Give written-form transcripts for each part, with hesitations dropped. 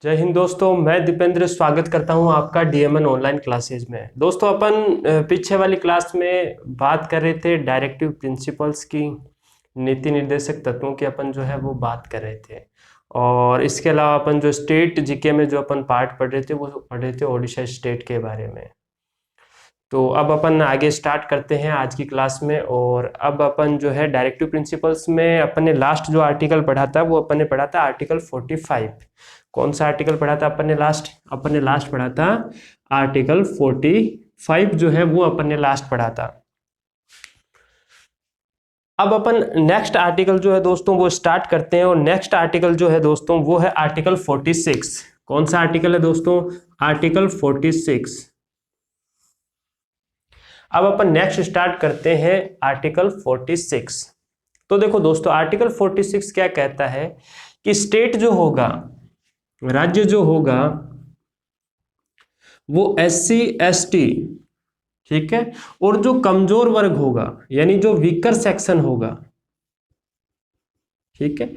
जय हिंद दोस्तों, मैं दीपेंद्र स्वागत करता हूं आपका डीएमएन ऑनलाइन क्लासेज में। दोस्तों अपन पीछे वाली क्लास में बात कर रहे थे डायरेक्टिव प्रिंसिपल्स की, नीति निर्देशक तत्वों की अपन जो है वो बात कर रहे थे। और इसके अलावा अपन जो स्टेट जीके में जो अपन पार्ट पढ़ रहे थे वो पढ़ रहे थे ओडिशा स्टेट के बारे में। तो अब अपन आगे स्टार्ट करते हैं आज की क्लास में। और अब अपन जो है डायरेक्टिव प्रिंसिपल्स में अपन ने लास्ट जो आर्टिकल पढ़ा था वो अपन ने पढ़ा था आर्टिकल 45। कौन सा आर्टिकल पढ़ा था अपन ने लास्ट? अपन ने लास्ट पढ़ा था आर्टिकल 45 जो है वो अपन ने लास्ट पढ़ा था। अब अपन नेक्स्ट आर्टिकल जो है दोस्तों वो स्टार्ट करते हैं। और नेक्स्ट आर्टिकल जो है दोस्तों वो है आर्टिकल 46। कौन सा आर्टिकल है दोस्तों? आर्टिकल 46। अब अपन नेक्स्ट स्टार्ट करते हैं आर्टिकल 46। तो देखो दोस्तों, आर्टिकल 46 क्या कहता है कि स्टेट जो होगा, राज्य जो होगा वो SC ST, ठीक है, और जो कमजोर वर्ग होगा यानी जो वीकर सेक्शन होगा, ठीक है,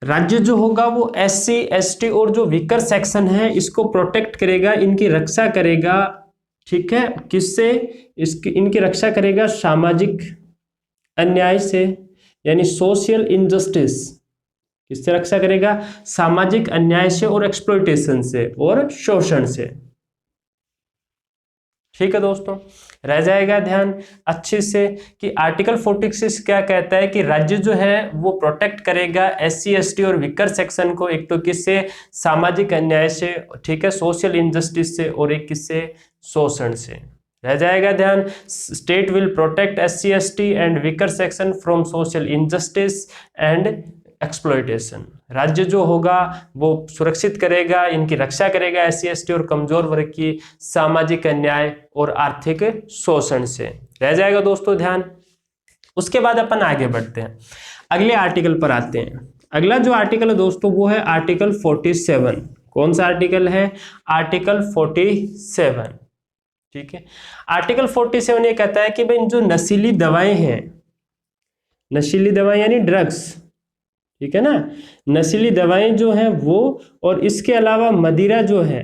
राज्य जो होगा वो SC ST और जो वीकर सेक्शन है इसको प्रोटेक्ट करेगा, इनकी रक्षा करेगा, ठीक है। किससे? इसकी इनकी रक्षा करेगा सामाजिक अन्याय से, यानी सोशल इनजस्टिस। किससे रक्षा करेगा? सामाजिक अन्याय से और एक्सप्लॉयटेशन से और शोषण से। ठीक है दोस्तों, रह जाएगा ध्यान अच्छे से कि आर्टिकल 46 क्या कहता है कि राज्य जो है वो प्रोटेक्ट करेगा SC ST और वीकर सेक्शन को, एक तो किससे? सामाजिक अन्याय से, ठीक है, सोशल इनजस्टिस से, और एक किससे? शोषण से। रह जाएगा ध्यान, state will protect SC ST and weaker section from social injustice and exploitation. राज्य जो होगा वो सुरक्षित करेगा, इनकी रक्षा करेगा SC ST और कमजोर वर्ग की सामाजिक अन्याय और आर्थिक शोषण से। रह जाएगा दोस्तों ध्यान। उसके बाद अपन आगे बढ़ते हैं, अगले आर्टिकल पर आते हैं। अगला जो आर्टिकल है दोस्तों वो है आर्टिकल 47। कौन सा आर्टिकल है? आर्टिकल 47, ठीक है। आर्टिकल 47 ये कहता है कि भाई जो नशीली दवाएं हैं, नशीली दवाएं यानी ड्रग्स, ठीक है ना, नशीली दवाएं जो हैं वो, और इसके अलावा मदिरा जो है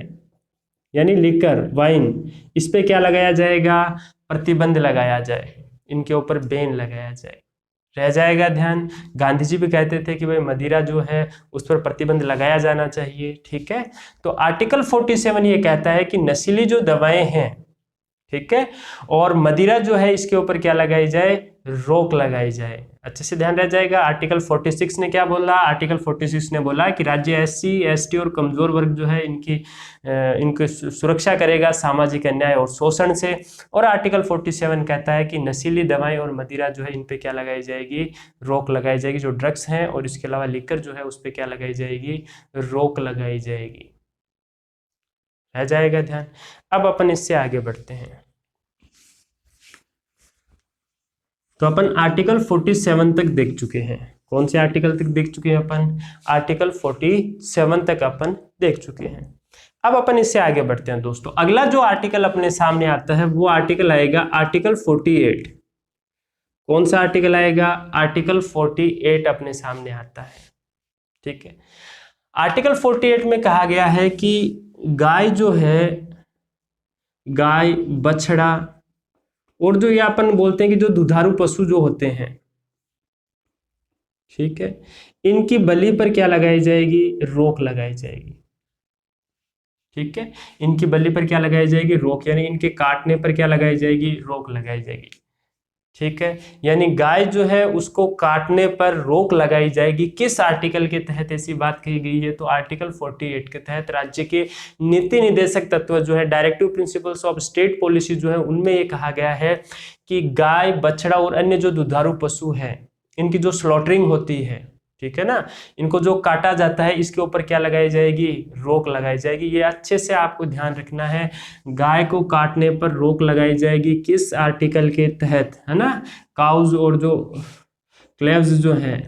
यानी लिकर वाइन, इस पे क्या लगाया जाएगा? प्रतिबंध लगाया जाए, इनके ऊपर बैन लगाया जाए। रह जाएगा ध्यान, गांधी जी भी कहते थे कि भाई मदिरा जो है उस पर प्रतिबंध लगाया जाना चाहिए, ठीक है। तो आर्टिकल 47 ये कहता है कि नशीली जो दवाएं हैं, ठीक है, और मदिरा जो है इसके ऊपर क्या लगाई जाए? रोक लगाई जाए। अच्छे से ध्यान रह जाएगा। आर्टिकल 46 ने क्या बोला? आर्टिकल 46 ने बोला कि राज्य SC ST और कमजोर वर्ग जो है इनकी सुरक्षा करेगा सामाजिक अन्याय और शोषण से। और आर्टिकल 47 कहता है कि नशीली दवाएं और मदिरा जो है इन पे क्या लगाई जाएगी? रोक लगाई जाएगी। जो ड्रग्स हैं और इसके अलावा लिकर जो है उस पर क्या लगाई जाएगी? रोक लगाई जाएगी। रह जाएगा ध्यान। अब अपन इससे आगे बढ़ते हैं। तो अपन आर्टिकल 47 तक देख चुके हैं। कौन से आर्टिकल तक देख चुके हैं अपन? आर्टिकल 47 तक अपन देख चुके हैं। अब अपन इससे आगे बढ़ते हैं दोस्तों। अगला जो आर्टिकल अपने सामने आता है वो आर्टिकल आएगा आर्टिकल 48। कौन सा आर्टिकल आएगा? आर्टिकल 48 अपने सामने आता है, ठीक है। आर्टिकल 48 में कहा गया है कि गाय जो है, गाय, बछड़ा और जो ये अपन बोलते हैं कि जो दुधारू पशु जो होते हैं, ठीक है, इनकी बलि पर क्या लगाई जाएगी? रोक लगाई जाएगी, ठीक है। इनकी बलि पर क्या लगाई जाएगी? रोक, यानी इनके काटने पर क्या लगाई जाएगी? रोक लगाई जाएगी, ठीक है। यानी गाय जो है उसको काटने पर रोक लगाई जाएगी। किस आर्टिकल के तहत ऐसी बात कही गई है? तो आर्टिकल 48 के तहत राज्य के नीति निर्देशक तत्व जो है, directive principles of state policy जो है, उनमें ये कहा गया है कि गाय, बछड़ा और अन्य जो दुधारू पशु है इनकी जो स्लॉटरिंग होती है, ठीक है ना, इनको जो काटा जाता है इसके ऊपर क्या लगाई जाएगी? रोक लगाई जाएगी। ये अच्छे से आपको ध्यान रखना है, गाय को काटने पर रोक लगाई जाएगी। किस आर्टिकल के तहत? है ना, काउज और जो क्लेव्स जो हैं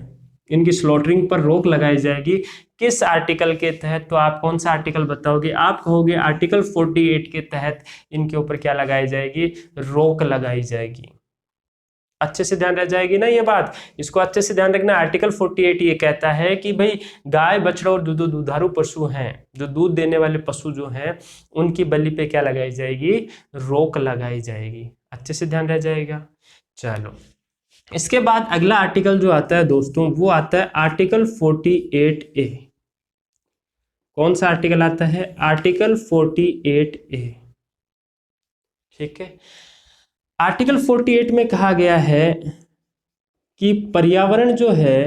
इनकी स्लॉटरिंग पर रोक लगाई जाएगी। किस आर्टिकल के तहत? तो आप कौन सा आर्टिकल बताओगे? आप कहोगे आर्टिकल 48 के तहत इनके ऊपर क्या लगाई जाएगी? रोक लगाई जाएगी। अच्छे से ध्यान रह जाएगी ना ये बात, इसको अच्छे से ध्यान रखना। आर्टिकल 48 ये कहता है कि भाई गाय, बछड़ा और दुधारू पशु हैं, जो दूध देने वाले पशु जो हैं, उनकी बलि पे क्या लगाई जाएगी, रोक लगाई जाएगी। अच्छे से ध्यान रह जाएगा। चलो, इसके बाद अगला आर्टिकल जो आता है दोस्तों, वो आता है आर्टिकल 48A। कौन सा आर्टिकल आता है, आर्टिकल 48A। ठीक है, आर्टिकल 48 में कहा गया है कि पर्यावरण जो है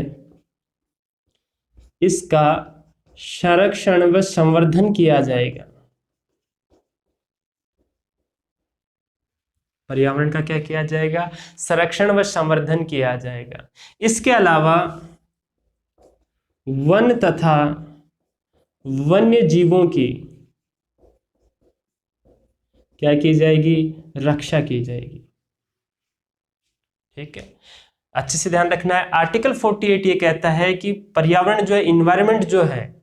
इसका संरक्षण व संवर्धन किया जाएगा। पर्यावरण का क्या किया जाएगा, संरक्षण व संवर्धन किया जाएगा। इसके अलावा वन तथा वन्य जीवों की क्या की जाएगी, रक्षा की जाएगी। ठीक है, अच्छे से ध्यान रखना है। आर्टिकल 48 ये कहता है कि पर्यावरण जो है, इन्वायरमेंट जो है,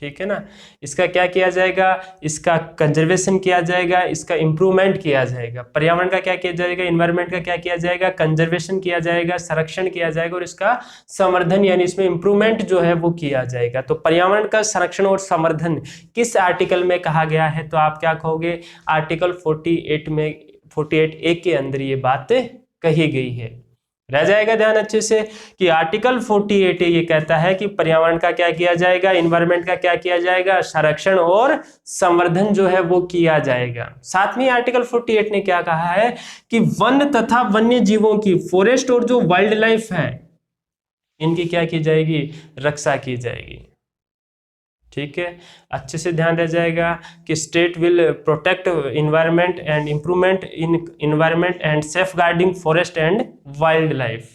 ठीक है ना, इसका क्या किया जाएगा, इसका कंजर्वेशन किया जाएगा, इसका इंप्रूवमेंट किया जाएगा। पर्यावरण का क्या किया जाएगा, इन्वायरमेंट का क्या किया जाएगा, कंजर्वेशन किया जाएगा, संरक्षण किया जाएगा और इसका संवर्धन यानी इसमें इंप्रूवमेंट जो है वो किया जाएगा। तो पर्यावरण का संरक्षण और संवर्धन किस आर्टिकल में कहा गया है, तो आप क्या कहोगे, आर्टिकल 48 में 48A के अंदर ये बात कही गई है। रह जाएगा ध्यान अच्छे से कि आर्टिकल 48 ये कहता है कि पर्यावरण का क्या किया जाएगा, इन्वायरमेंट का क्या किया जाएगा, संरक्षण और संवर्धन जो है वो किया जाएगा। साथ में आर्टिकल 48 ने क्या कहा है कि वन तथा वन्य जीवों की, फॉरेस्ट और जो वाइल्ड लाइफ है, इनकी क्या की जाएगी, रक्षा की जाएगी। ठीक है, अच्छे से ध्यान रह जाएगा कि state will protect environment and improvement in environment and safeguarding forest and wildlife.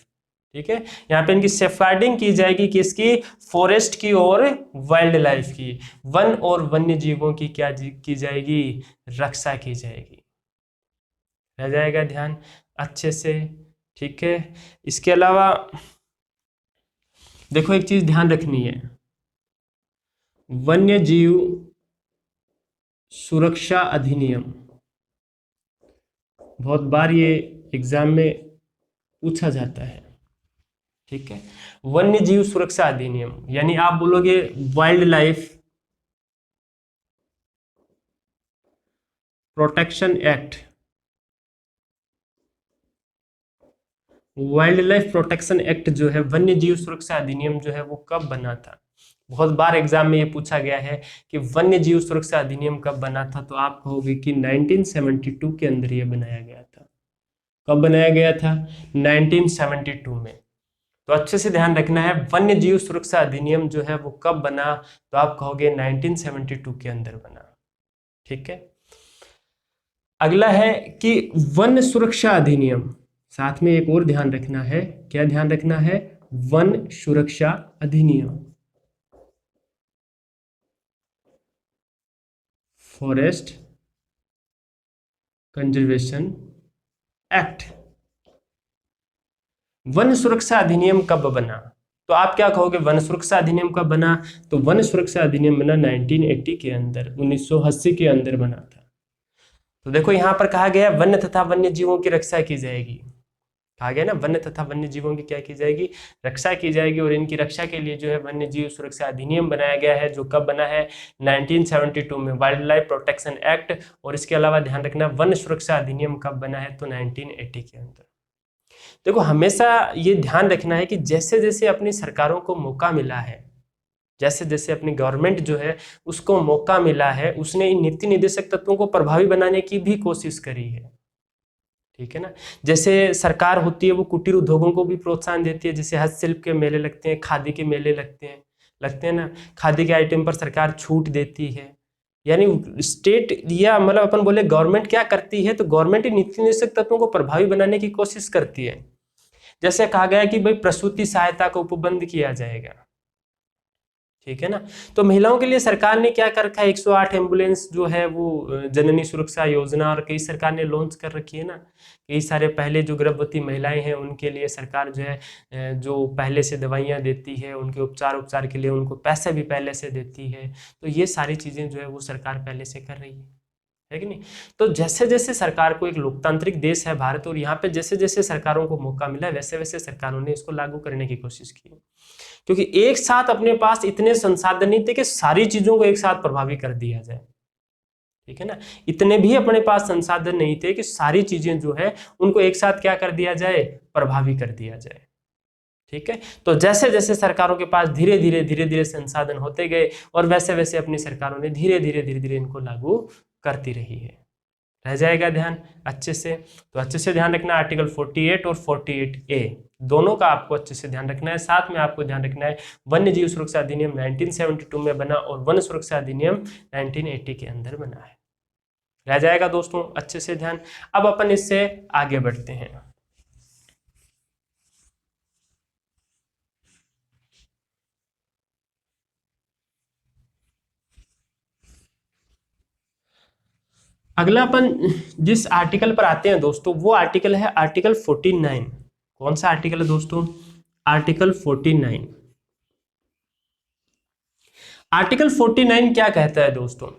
ठीक है, यहाँ पे इनकी सेफ गार्डिंग की जाएगी, किसकी, फॉरेस्ट की और वाइल्ड लाइफ की, वन और वन्य जीवों की क्या की जाएगी, रक्षा की जाएगी। रह जाएगा ध्यान अच्छे से। ठीक है, इसके अलावा देखो एक चीज ध्यान रखनी है, वन्य जीव सुरक्षा अधिनियम, बहुत बार ये एग्जाम में पूछा जाता है। ठीक है, वन्य जीव सुरक्षा अधिनियम यानी आप बोलोगे wild life protection act. Wild life protection act जो है, वन्य जीव सुरक्षा अधिनियम जो है वो कब बना था, बहुत बार एग्जाम में ये पूछा गया है कि वन्य जीव सुरक्षा अधिनियम कब बना था, तो आप कहोगे कि 1972 के अंदर ये बनाया गया था। कब बनाया गया था, 1972 में। तो अच्छे से ध्यान रखना है, वन्य जीव सुरक्षा अधिनियम जो है वो कब बना, तो आप कहोगे 1972 के अंदर बना। ठीक है, अगला है कि वन सुरक्षा अधिनियम, साथ में एक और ध्यान रखना है, क्या ध्यान रखना है, वन सुरक्षा अधिनियम, फॉरेस्ट कंजर्वेशन एक्ट। वन सुरक्षा अधिनियम कब बना, तो आप क्या कहोगे, वन सुरक्षा अधिनियम कब बना, तो वन सुरक्षा अधिनियम बना 1980 के अंदर, 1980 के अंदर बना था। तो देखो यहां पर कहा गया वन्य तथा वन्य जीवों की रक्षा की जाएगी, कहा गया ना, वन्य तथा वन्य जीवों की क्या की जाएगी, रक्षा की जाएगी। और इनकी रक्षा के लिए जो है वन्य जीव सुरक्षा अधिनियम बनाया गया है, जो कब बना है, 1972 में, वाइल्ड लाइफ प्रोटेक्शन एक्ट। और इसके अलावा ध्यान रखना वन सुरक्षा अधिनियम कब बना है, तो 1980 के अंदर। देखो हमेशा ये ध्यान रखना है कि जैसे जैसे अपनी सरकारों को मौका मिला है, जैसे जैसे अपनी गवर्नमेंट जो है उसको मौका मिला है, उसने इन नीति निर्देशक तत्वों को प्रभावी बनाने की भी कोशिश करी है। ठीक है ना, जैसे सरकार होती है वो कुटीर उद्योगों को भी प्रोत्साहन देती है, जैसे हस्तशिल्प के मेले लगते हैं, खादी के मेले लगते हैं ना, खादी के आइटम पर सरकार छूट देती है। यानी स्टेट या मतलब अपन बोले गवर्नमेंट क्या करती है, तो गवर्नमेंट नीति निर्देशक तत्वों को प्रभावी बनाने की कोशिश करती है। जैसे कहा गया कि भाई प्रसूति सहायता को उपबंध किया जाएगा, ठीक है ना, तो महिलाओं के लिए सरकार ने क्या कर रखा है, 108 एम्बुलेंस जो है वो जननी सुरक्षा योजना, और कई सरकार ने लॉन्च कर रखी है ना, कई सारे पहले जो गर्भवती महिलाएं हैं उनके लिए सरकार जो है जो पहले से दवाइयाँ देती है, उनके उपचार के लिए उनको पैसे भी पहले से देती है। तो ये सारी चीज़ें जो है वो सरकार पहले से कर रही है। है कि नहीं। तो जैसे जैसे सरकार को, एक लोकतांत्रिक देश है भारत, और यहाँ पे जैसे जैसे सरकारों को मौका मिला वैसे वैसे सरकारों ने इसको लागू करने की कोशिश की, क्योंकि एक साथ अपने पास इतने संसाधन नहीं थे कि सारी चीजों को एक साथ प्रभावी कर दिया जाए, ठीक है ना। इतने भी अपने पास संसाधन नहीं थे कि सारी चीजें जो है उनको एक साथ क्या कर दिया जाए, प्रभावी कर दिया जाए, ठीक है। तो जैसे जैसे सरकारों के पास धीरे धीरे संसाधन होते गए, और वैसे वैसे अपनी सरकारों ने धीरे धीरे इनको लागू करती रही है। रह जाएगा ध्यान अच्छे से, तो अच्छे से ध्यान रखना आर्टिकल 48 और 48A दोनों का आपको अच्छे से ध्यान रखना है। साथ में आपको ध्यान रखना है वन्य जीव सुरक्षा अधिनियम 1972 में बना और वन सुरक्षा अधिनियम 1980 के अंदर बना है। रह जाएगा दोस्तों अच्छे से ध्यान। अब अपन इससे आगे बढ़ते हैं। अगला अपन जिस आर्टिकल पर आते हैं दोस्तों, वो आर्टिकल है आर्टिकल 49। कौन सा आर्टिकल है दोस्तों, आर्टिकल 49। आर्टिकल 49 क्या कहता है दोस्तों,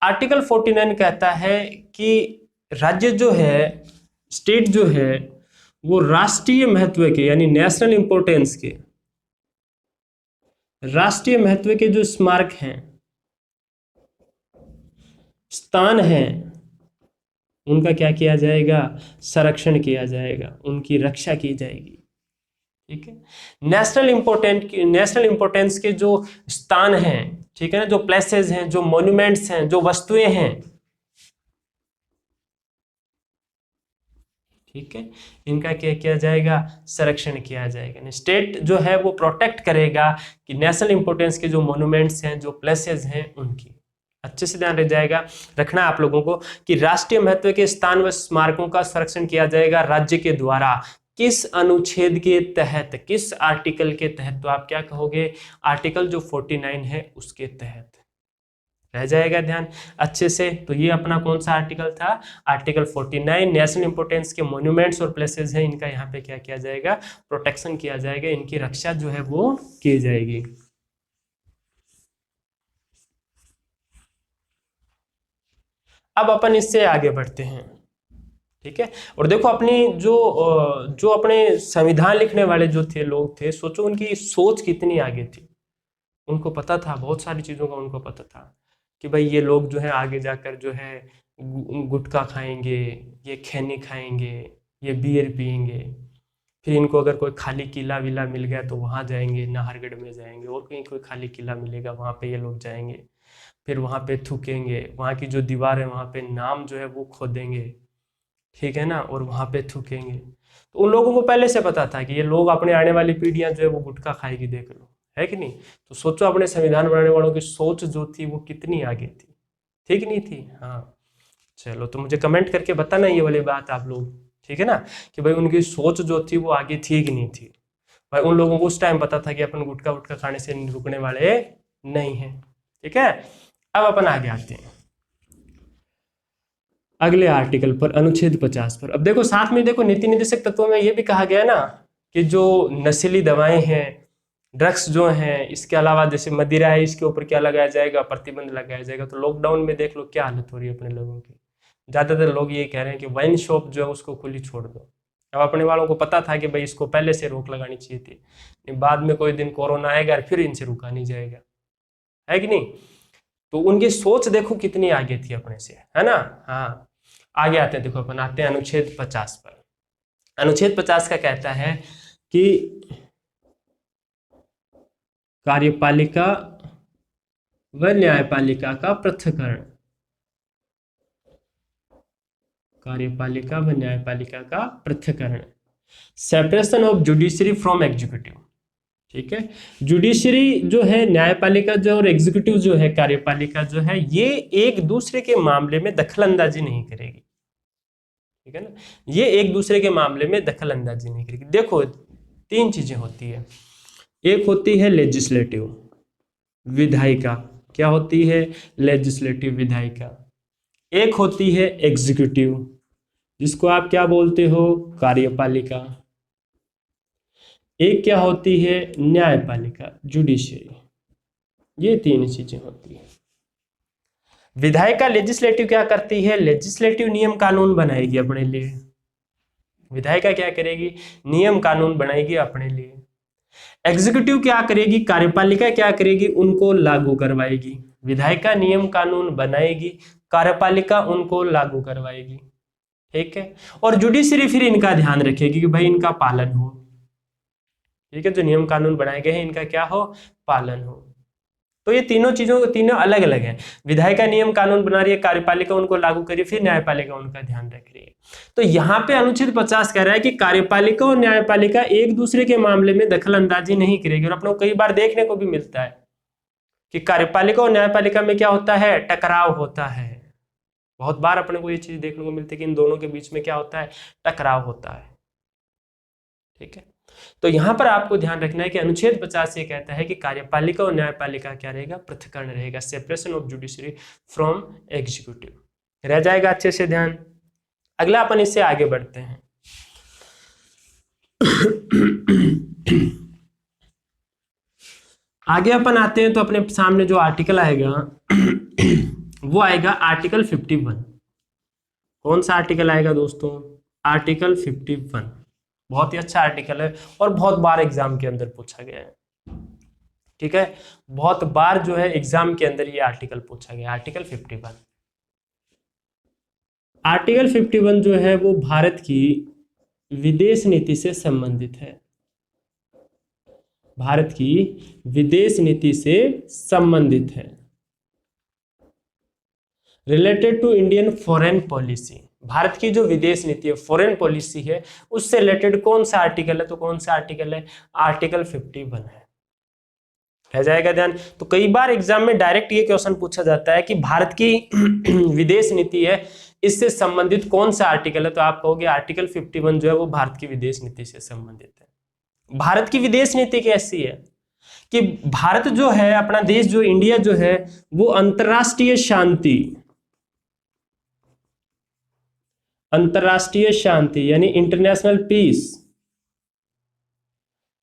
आर्टिकल 49 कहता है कि राज्य जो है, स्टेट जो है, वो राष्ट्रीय महत्व के यानी नेशनल इंपोर्टेंस के, राष्ट्रीय महत्व के जो स्मारक हैं, स्थान हैं, उनका क्या किया जाएगा, संरक्षण किया जाएगा, उनकी रक्षा की जाएगी, ठीक है। नेशनल इंपोर्टेंस के जो स्थान हैं, ठीक है ना, जो प्लेसेस हैं, जो मॉन्यूमेंट्स हैं, जो वस्तुएं हैं, ठीक है, इनका क्या किया जाएगा, संरक्षण किया जाएगा। स्टेट जो है वो प्रोटेक्ट करेगा कि नेशनल इंपोर्टेंस के जो मॉन्यूमेंट्स हैं, जो प्लेसेस हैं, उनकी अच्छे से ध्यान रख जाएगा, रखना आप लोगों को कि राष्ट्रीय महत्व के स्थान व स्मारकों का संरक्षण किया जाएगा राज्य के द्वारा। किस अनुच्छेद के तहत, किस आर्टिकल के तहत, तो आप क्या कहोगे, आर्टिकल जो 49 है उसके तहत। रह जाएगा ध्यान अच्छे से। तो ये अपना कौन सा आर्टिकल था, आर्टिकल 49। नेशनल इंपोर्टेंस के मॉन्यूमेंट्स और प्लेसेस हैं, इनका यहाँ पे क्या किया जाएगा, प्रोटेक्शन किया जाएगा, इनकी रक्षा जो है वो की जाएगी। अब अपन इससे आगे बढ़ते हैं, ठीक है। और देखो अपनी जो अपने संविधान लिखने वाले जो थे लोग थे, सोचो उनकी सोच कितनी आगे थी। उनको पता था, बहुत सारी चीजों का उनको पता था कि भाई ये लोग जो है आगे जाकर जो है गुटखा खाएंगे, ये खैनी खाएंगे, ये बियर पियेंगे, फिर इनको अगर कोई खाली किला विला मिल गया तो वहां जाएंगे, नाहरगढ़ में जाएंगे, और कहीं कोई खाली किला मिलेगा वहां पे ये लोग जाएंगे, फिर वहां पे थूकेंगे, वहां की जो दीवार है वहां पे नाम जो है वो खोदेंगे, ठीक है ना, और वहां पे थूकेंगे। तो उन लोगों को पहले से पता था कि ये लोग, अपने आने वाली पीढ़ियां जो है वो गुटखा खाएगी, देख लो, है कि नहीं। तो सोचो अपने संविधान बनाने वालों की सोच जो थी वो कितनी आगे थी, ठीक नहीं थी। हाँ चलो, तो मुझे कमेंट करके बताना ये वाली बात आप लोग, ठीक है ना, कि भाई उनकी सोच जो थी वो आगे थी कि नहीं थी। भाई उन लोगों को उस टाइम पता था कि अपन गुटखा वुटखा खाने से रुकने वाले नहीं है, ठीक है। अब अपन आगे आते हैं अगले आर्टिकल पर, अनुच्छेद 50 पर। अब देखो साथ में देखो नीति निर्देशक तत्वों में ये भी कहा गया ना कि जो नशीली दवाएं हैं, ड्रग्स जो हैं, इसके अलावा जैसे मदिरा है, इसके ऊपर क्या लगाया जाएगा, प्रतिबंध लगाया जाएगा। तो लॉकडाउन में देख लो क्या हालत हो रही है अपने लोगों की। ज्यादातर लोग ये कह रहे हैं कि वाइन शॉप जो है उसको खुली छोड़ दो। अब अपने वालों को पता था कि भाई इसको पहले से रोक लगानी चाहिए थी, बाद में कोई दिन कोरोना आएगा और फिर इनसे रुका नहीं जाएगा, है कि नहीं। तो उनकी सोच देखो कितनी आगे थी अपने से, है ना। हाँ आगे आते हैं, देखो अपन आते हैं अनुच्छेद 50 पर। अनुच्छेद 50 का कहता है कि कार्यपालिका व न्यायपालिका का पृथक्करण, कार्यपालिका व न्यायपालिका का पृथक्करण, separation of judiciary from executive, ठीक है। जुडिशरी जो है, न्यायपालिका जो, और एग्जीक्यूटिव जो है, कार्यपालिका जो है, ये एक दूसरे के मामले में दखल अंदाजी नहीं करेगी, ठीक है ना। ये एक दूसरे के मामले में दखल अंदाजी नहीं करेगी। देखो तीन चीजें होती है, एक होती है लेजिस्लेटिव, विधायिका, क्या होती है, लेजिस्लेटिव विधायिका। एक होती है एग्जीक्यूटिव, जिसको आप क्या बोलते हो, कार्यपालिका। एक क्या होती है, न्यायपालिका, जुडिशरी। ये तीन चीजें होती है। विधायिका लेजिस्लेटिव क्या करती है? लेजिस्लेटिव नियम कानून बनाएगी अपने लिए। विधायिका क्या करेगी? नियम कानून बनाएगी अपने लिए। एग्जीक्यूटिव क्या करेगी? कार्यपालिका क्या करेगी? उनको लागू करवाएगी। विधायिका नियम कानून बनाएगी, कार्यपालिका उनको लागू करवाएगी। ठीक है। और जुडिशरी फिर इनका ध्यान रखेगी कि भाई इनका पालन हो। ठीक है, जो नियम कानून बनाए गए हैं इनका क्या हो? पालन हो। तो ये तीनों चीजों तीनों अलग अलग हैं। विधायिका नियम कानून बना रही है, कार्यपालिका उनको लागू कर रही है, फिर न्यायपालिका उनका ध्यान रख रही है। तो यहाँ पे अनुच्छेद 50 कह रहा है कि कार्यपालिका और न्यायपालिका एक दूसरे के मामले में दखल अंदाजी नहीं करेगी। और अपने को कई बार देखने को भी मिलता है कि कार्यपालिका और न्यायपालिका में क्या होता है? टकराव होता है। बहुत बार अपने को ये चीज देखने को मिलती है कि इन दोनों के बीच में क्या होता है? टकराव होता है। ठीक है, तो यहां पर आपको ध्यान रखना है कि अनुच्छेद 50 ये कहता है कि कार्यपालिका और न्यायपालिका क्या रहेगा? पृथक्करण रहेगा, separation of judiciary from executive रह जाएगा। अच्छे से ध्यान। अगला अपन इससे आगे बढ़ते हैं। आगे अपन आते हैं तो अपने सामने जो आर्टिकल आएगा वो आएगा आर्टिकल 51। कौन सा आर्टिकल आएगा दोस्तों? आर्टिकल 51 बहुत ही अच्छा आर्टिकल है और बहुत बार एग्जाम के अंदर पूछा गया है। ठीक है, बहुत बार जो है एग्जाम के अंदर ये आर्टिकल पूछा गया। आर्टिकल 51, आर्टिकल 51 जो है वो भारत की विदेश नीति से संबंधित है। भारत की विदेश नीति से संबंधित है। Related to Indian foreign policy, Bharat की जो विदेश नीति है, फॉरेन पॉलिसी है, उससे रिलेटेड कौन सा आर्टिकल है? तो कौन सा आर्टिकल है? आर्टिकल 51 है। रह जाएगा ध्यान। तो कई बार एग्जाम में डायरेक्ट ये क्वेश्चन पूछा जाता है कि भारत की विदेश नीति है, इससे संबंधित कौन सा आर्टिकल है? तो आप कहोगे आर्टिकल 51 जो है वो भारत की विदेश नीति से संबंधित है। भारत की विदेश नीति कैसी है कि भारत जो है, अपना देश जो इंडिया जो है, वो अंतरराष्ट्रीय शांति यानी इंटरनेशनल पीस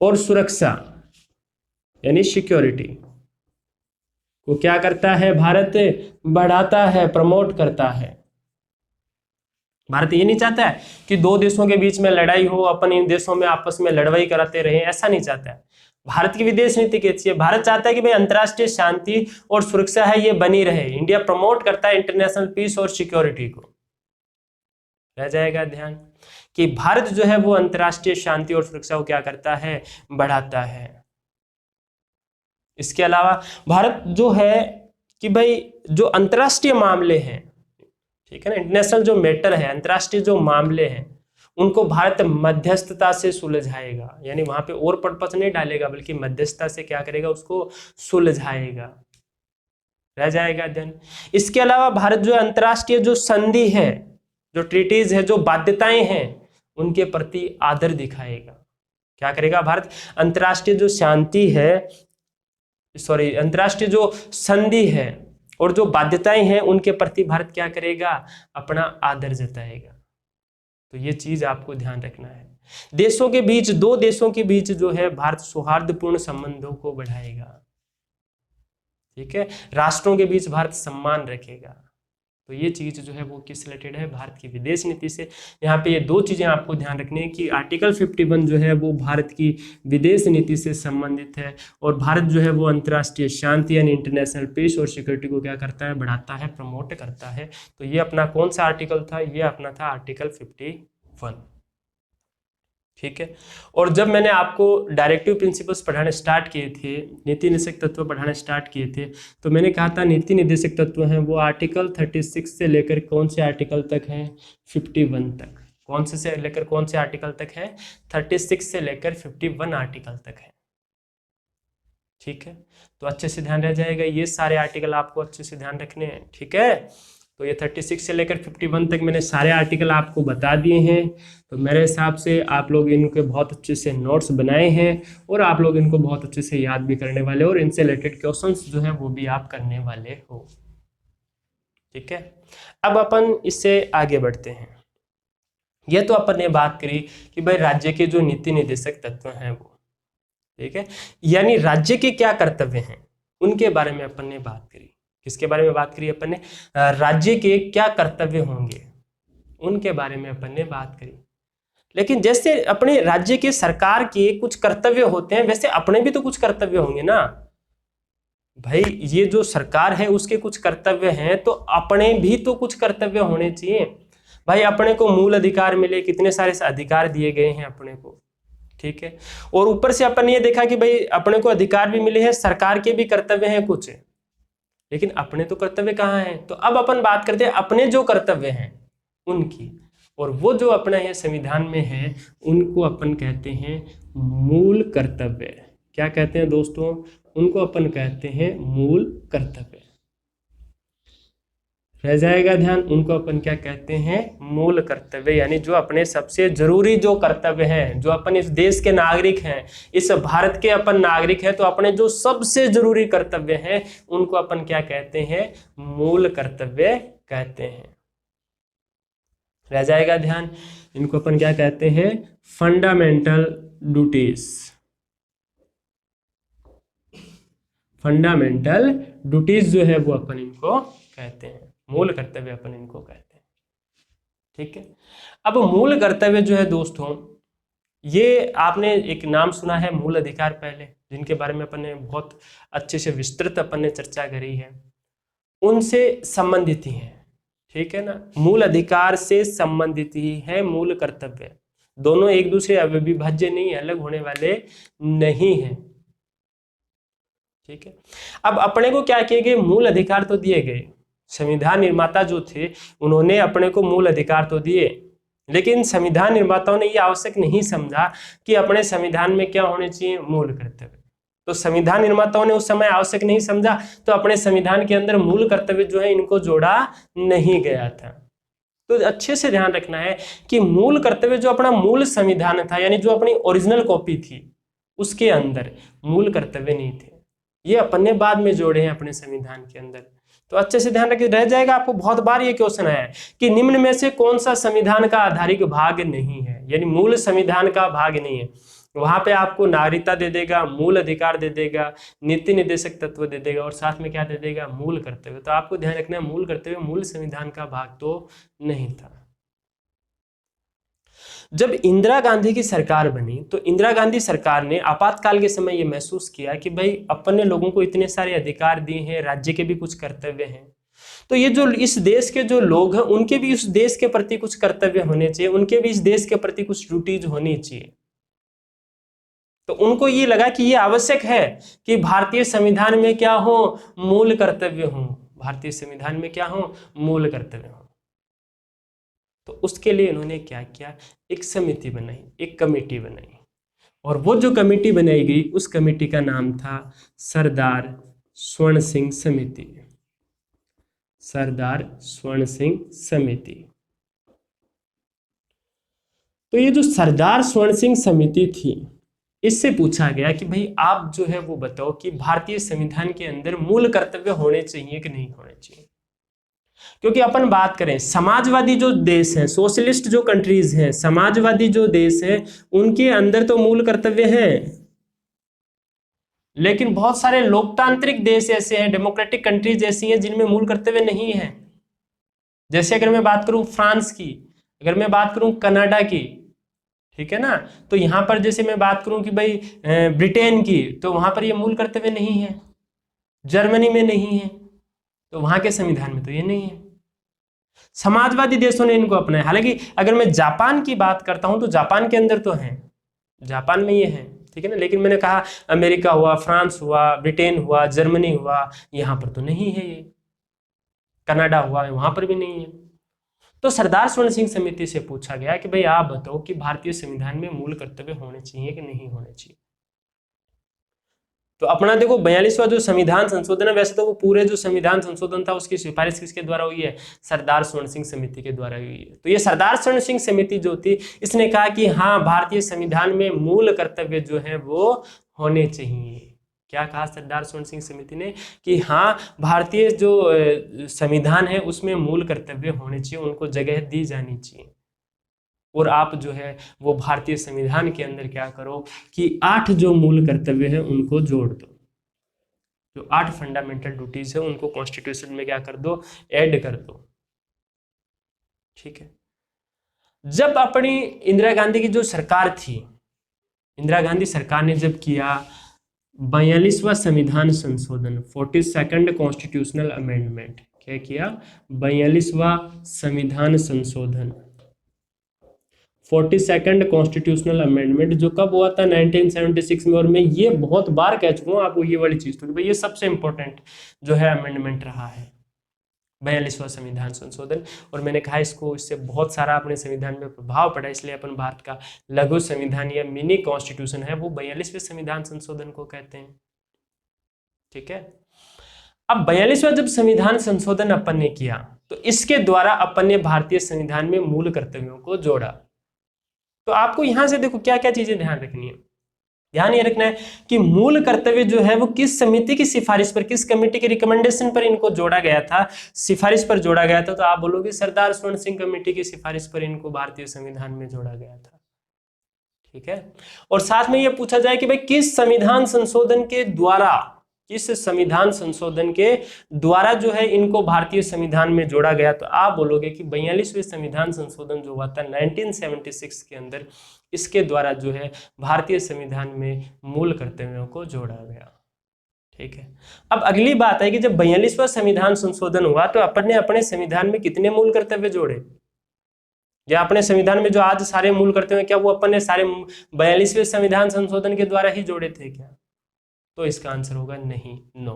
और सुरक्षा यानी सिक्योरिटी को क्या करता है? भारत बढ़ाता है, प्रमोट करता है। भारत ये नहीं चाहता है कि दो देशों के बीच में लड़ाई हो, अपन इन देशों में आपस में लड़वाई कराते रहे, ऐसा नहीं चाहता है। भारत की विदेश नीति कैसी है? भारत चाहता है कि भाई अंतरराष्ट्रीय शांति और सुरक्षा है ये बनी रहे। इंडिया प्रमोट करता है इंटरनेशनल पीस और सिक्योरिटी को। रह जाएगा ध्यान कि भारत जो है वो अंतरराष्ट्रीय शांति और सुरक्षा को क्या करता है? बढ़ाता है। इसके अलावा भारत जो है कि भाई जो अंतरराष्ट्रीय मामले हैं, ठीक है ना, इंटरनेशनल जो मैटर है, अंतरराष्ट्रीय जो मामले हैं, उनको भारत मध्यस्थता से सुलझाएगा। यानी वहां पे और पटपच नहीं डालेगा, बल्कि मध्यस्थता से क्या करेगा? उसको सुलझाएगा। रह जाएगा ध्यान। इसके अलावा भारत जो अंतरराष्ट्रीय जो संधि है, जो ट्रीटीज है, जो बाध्यताएं हैं, उनके प्रति आदर दिखाएगा। क्या करेगा भारत? अंतरराष्ट्रीय जो शांति है, अंतरराष्ट्रीय जो संधि है और जो बाध्यताएं हैं, उनके प्रति भारत क्या करेगा? अपना आदर जताएगा। तो ये चीज आपको ध्यान रखना है। देशों के बीच, दो देशों के बीच जो है भारत सौहार्दपूर्ण संबंधों को बढ़ाएगा। ठीक है, राष्ट्रों के बीच भारत सम्मान रखेगा। तो ये चीज जो है वो किस रिलेटेड है? भारत की विदेश नीति से। यहाँ पे ये दो चीजें आपको ध्यान रखनी है कि आर्टिकल 51 जो है वो भारत की विदेश नीति से संबंधित है और भारत जो है वो अंतरराष्ट्रीय शांति यानी इंटरनेशनल पीस और सिक्योरिटी को क्या करता है? बढ़ाता है, प्रमोट करता है। तो ये अपना कौन सा आर्टिकल था? ये अपना था आर्टिकल 51। ठीक है, और जब मैंने आपको डायरेक्टिव प्रिंसिपल्स पढ़ाने स्टार्ट किए थे, नीति निर्देशक तत्व पढ़ाने स्टार्ट किए थे, तो मैंने कहा था नीति निर्देशक तत्व हैं वो आर्टिकल 36 से लेकर कौन से आर्टिकल तक हैं? 51 तक। कौन से लेकर कौन से आर्टिकल तक है? 36 से लेकर 51 आर्टिकल तक है। ठीक है, तो अच्छे से ध्यान रह जाएगा। ये सारे आर्टिकल आपको अच्छे से ध्यान रखने हैं। ठीक है, तो ये 36 से लेकर 51 तक मैंने सारे आर्टिकल आपको बता दिए हैं। तो मेरे हिसाब से आप लोग इनके बहुत अच्छे से नोट्स बनाए हैं और आप लोग इनको बहुत अच्छे से याद भी करने वाले हो और इनसे रिलेटेड क्वेश्चंस जो है वो भी आप करने वाले हो। ठीक है, अब अपन इससे आगे बढ़ते हैं। ये तो अपन ने बात करी कि भाई राज्य के जो नीति निर्देशक तत्व हैं वो, ठीक है, यानी राज्य के क्या कर्तव्य हैं उनके बारे में अपन ने बात करी किसके बारे में बात करी अपन ने? राज्य के क्या कर्तव्य होंगे उनके बारे में अपन ने बात करी। लेकिन जैसे अपने राज्य के सरकार के कुछ कर्तव्य होते हैं, वैसे अपने भी तो कुछ कर्तव्य होंगे ना भाई। ये जो सरकार है उसके कुछ कर्तव्य हैं, तो अपने भी तो कुछ कर्तव्य होने चाहिए भाई। अपने को मूल अधिकार मिले, कितने सारे अधिकार दिए गए हैं अपने को, ठीक है। और ऊपर से अपन ये देखा कि भाई अपने को अधिकार भी मिले हैं, सरकार के भी कर्तव्य हैं कुछ, लेकिन अपने तो कर्तव्य कहाँ हैं? तो अब अपन बात करते हैं अपने जो कर्तव्य हैं उनकी, और वो जो अपना है संविधान में है उनको अपन कहते हैं मूल कर्तव्य। क्या कहते हैं दोस्तों? उनको अपन कहते हैं मूल कर्तव्य। रह जाएगा ध्यान, उनको अपन क्या कहते हैं? मूल कर्तव्य। यानी जो अपने सबसे जरूरी जो कर्तव्य हैं, जो अपन इस देश के नागरिक हैं, इस भारत के अपन नागरिक हैं, तो अपने जो सबसे जरूरी कर्तव्य हैं उनको अपन क्या कहते हैं? मूल कर्तव्य कहते हैं। रह जाएगा ध्यान, इनको अपन क्या कहते हैं? Fundamental duties. फंडामेंटल ड्यूटीज जो है वो अपन इनको कहते हैं, मूल कर्तव्य अपन इनको कहते हैं, ठीक है। अब मूल कर्तव्य जो है दोस्तों, ये आपने एक नाम सुना है मूल अधिकार पहले, जिनके बारे में अपन ने बहुत अच्छे से विस्तृत अपन ने चर्चा करी है, उनसे संबंधित ही है, ठीक है ना। मूल अधिकार से संबंधित ही है मूल कर्तव्य। दोनों एक दूसरे अविभाज्य नहीं, अलग होने वाले नहीं है, ठीक है। अब अपने को क्या किए गए? मूल अधिकार तो दिए गए, संविधान निर्माता जो थे उन्होंने अपने को मूल अधिकार तो दिए, लेकिन संविधान निर्माताओं ने ये आवश्यक नहीं समझा कि अपने संविधान में क्या होने चाहिए? मूल कर्तव्य। तो संविधान निर्माताओं ने उस समय आवश्यक नहीं समझा, तो अपने संविधान के अंदर मूल कर्तव्य जो है इनको जोड़ा नहीं गया था। तो अच्छे से ध्यान रखना है कि मूल कर्तव्य जो अपना मूल संविधान था, यानी जो अपनी ओरिजिनल कॉपी थी, उसके अंदर मूल कर्तव्य नहीं थे, ये अपन ने बाद में जोड़े हैं अपने संविधान के अंदर। तो अच्छे से ध्यान रखिए, रह जाएगा आपको बहुत बार ये क्वेश्चन आया है कि निम्न में से कौन सा संविधान का आधारिक भाग नहीं है, यानी मूल संविधान का भाग नहीं है। वहां पे आपको नागरिकता दे देगा, मूल अधिकार दे देगा, नीति निर्देशक तत्व दे देगा, और साथ में क्या दे देगा? मूल कर्तव्य। तो आपको ध्यान रखना है मूल कर्तव्य मूल संविधान का भाग तो नहीं था। जब इंदिरा गांधी की सरकार बनी, तो इंदिरा गांधी सरकार ने आपातकाल के समय ये महसूस किया कि भाई अपन ने लोगों को इतने सारे अधिकार दिए हैं, राज्य के भी कुछ कर्तव्य हैं, तो ये जो इस देश के जो लोग हैं उनके भी उस देश के प्रति कुछ कर्तव्य होने चाहिए, उनके भी इस देश के प्रति कुछ ड्यूटीज होनी चाहिए। तो उनको ये लगा कि ये आवश्यक है कि भारतीय संविधान में क्या हो? मूल कर्तव्य हो। भारतीय संविधान में क्या हो? मूल कर्तव्य हो। तो उसके लिए इन्होंने क्या किया? एक समिति बनाई, एक कमेटी बनाई, और वो जो कमेटी बनाई गई उस कमेटी का नाम था सरदार स्वर्ण सिंह समिति। सरदार स्वर्ण सिंह समिति। तो ये जो सरदार स्वर्ण सिंह समिति थी, इससे पूछा गया कि भाई आप जो है वो बताओ कि भारतीय संविधान के अंदर मूल कर्तव्य होने चाहिए कि नहीं होने चाहिए। क्योंकि अपन बात करें समाजवादी जो देश हैं, सोशलिस्ट जो कंट्रीज हैं, समाजवादी जो देश हैं, उनके अंदर तो मूल कर्तव्य हैं, लेकिन बहुत सारे लोकतांत्रिक देश ऐसे हैं, डेमोक्रेटिक कंट्रीज ऐसी हैं जिनमें मूल कर्तव्य नहीं है। जैसे अगर मैं बात करूं फ्रांस की, अगर मैं बात करूं कनाडा की, ठीक है ना, तो यहां पर जैसे मैं बात करूं कि भाई ब्रिटेन की, तो वहां पर ये मूल कर्तव्य नहीं है। जर्मनी में नहीं है, तो वहां के संविधान में तो ये नहीं है। समाजवादी देशों ने इनको अपनाया। हालांकि अगर मैं जापान की बात करता हूं तो जापान के अंदर तो है, जापान में ये है, ठीक है ना, लेकिन मैंने कहा अमेरिका हुआ, फ्रांस हुआ, ब्रिटेन हुआ, जर्मनी हुआ, यहां पर तो नहीं है ये। कनाडा हुआ, वहां पर भी नहीं है। तो सरदार स्वर्ण सिंह समिति से पूछा गया कि भाई आप बताओ कि भारतीय संविधान में मूल कर्तव्य होने चाहिए कि नहीं होने चाहिए। तो अपना देखो 42वां जो संविधान संशोधन है, वैसे तो वो पूरे जो संविधान संशोधन था उसकी सिफारिश किसके द्वारा हुई है? सरदार स्वर्ण सिंह समिति के द्वारा हुई है। तो ये सरदार स्वर्ण सिंह समिति जो थी, इसने कहा कि हाँ भारतीय संविधान में मूल कर्तव्य जो है वो होने चाहिए। क्या कहा सरदार स्वर्ण सिंह समिति ने? कि हाँ भारतीय जो संविधान है उसमें मूल कर्तव्य होने चाहिए, उनको जगह दी जानी चाहिए। और आप जो है वो भारतीय संविधान के अंदर क्या करो कि 8 जो मूल कर्तव्य है उनको जोड़ दो। जो 8 फंडामेंटल ड्यूटीज है उनको कॉन्स्टिट्यूशन में क्या कर दो, ऐड कर दो। ठीक है। जब अपनी इंदिरा गांधी की जो सरकार थी, इंदिरा गांधी सरकार ने जब किया 42वां संविधान संशोधन, 42nd कॉन्स्टिट्यूशनल अमेंडमेंट, क्या किया, 42वां संविधान संशोधन, 42nd कॉन्स्टिट्यूशनल अमेंडमेंट, जो कब हुआ था, 1976 में। और मैं ये बहुत बार कह चुका हूँ आपको ये वाली चीज, तो कि भाई ये सबसे इंपॉर्टेंट जो है अमेंडमेंट रहा है, 42वां संविधान संशोधन। और मैंने कहा इसको, इससे बहुत सारा अपने संविधान में प्रभाव पड़ा, इसलिए अपन भारत का लघु संविधान या मिनी कॉन्स्टिट्यूशन है वो 42वें संविधान संशोधन को कहते हैं। ठीक है। अब 42वां जब संविधान संशोधन अपन ने किया तो इसके द्वारा अपन ने भारतीय संविधान में मूल कर्तव्यों को जोड़ा। तो आपको यहां से देखो क्या क्या चीजें ध्यान रखनी है। ध्यान ये रखना है कि मूल कर्तव्य जो है वो किस समिति की सिफारिश पर, किस कमेटी के रिकमेंडेशन पर इनको जोड़ा गया था, सिफारिश पर जोड़ा गया था। तो आप बोलोगे सरदार स्वर्ण सिंह कमेटी की सिफारिश पर इनको भारतीय संविधान में जोड़ा गया था। ठीक है। और साथ में ये पूछा जाए कि भाई किस संविधान संशोधन के द्वारा, किस संविधान संशोधन के द्वारा जो है इनको भारतीय संविधान में जोड़ा गया, तो आप बोलोगे कि 42वें संविधान संशोधन जो हुआ था 1976 के अंदर, इसके द्वारा जो है भारतीय संविधान में मूल कर्तव्यों को जोड़ा गया। ठीक है। अब अगली बात है कि जब 42वां संविधान संशोधन हुआ तो अपन ने अपने संविधान में कितने मूल कर्तव्य जोड़े, या अपने संविधान में जो आज सारे मूल कर्तव्य क्या वो अपन ने सारे 42वें संविधान संशोधन के द्वारा ही जोड़े थे क्या? तो इसका आंसर होगा नहीं, नो।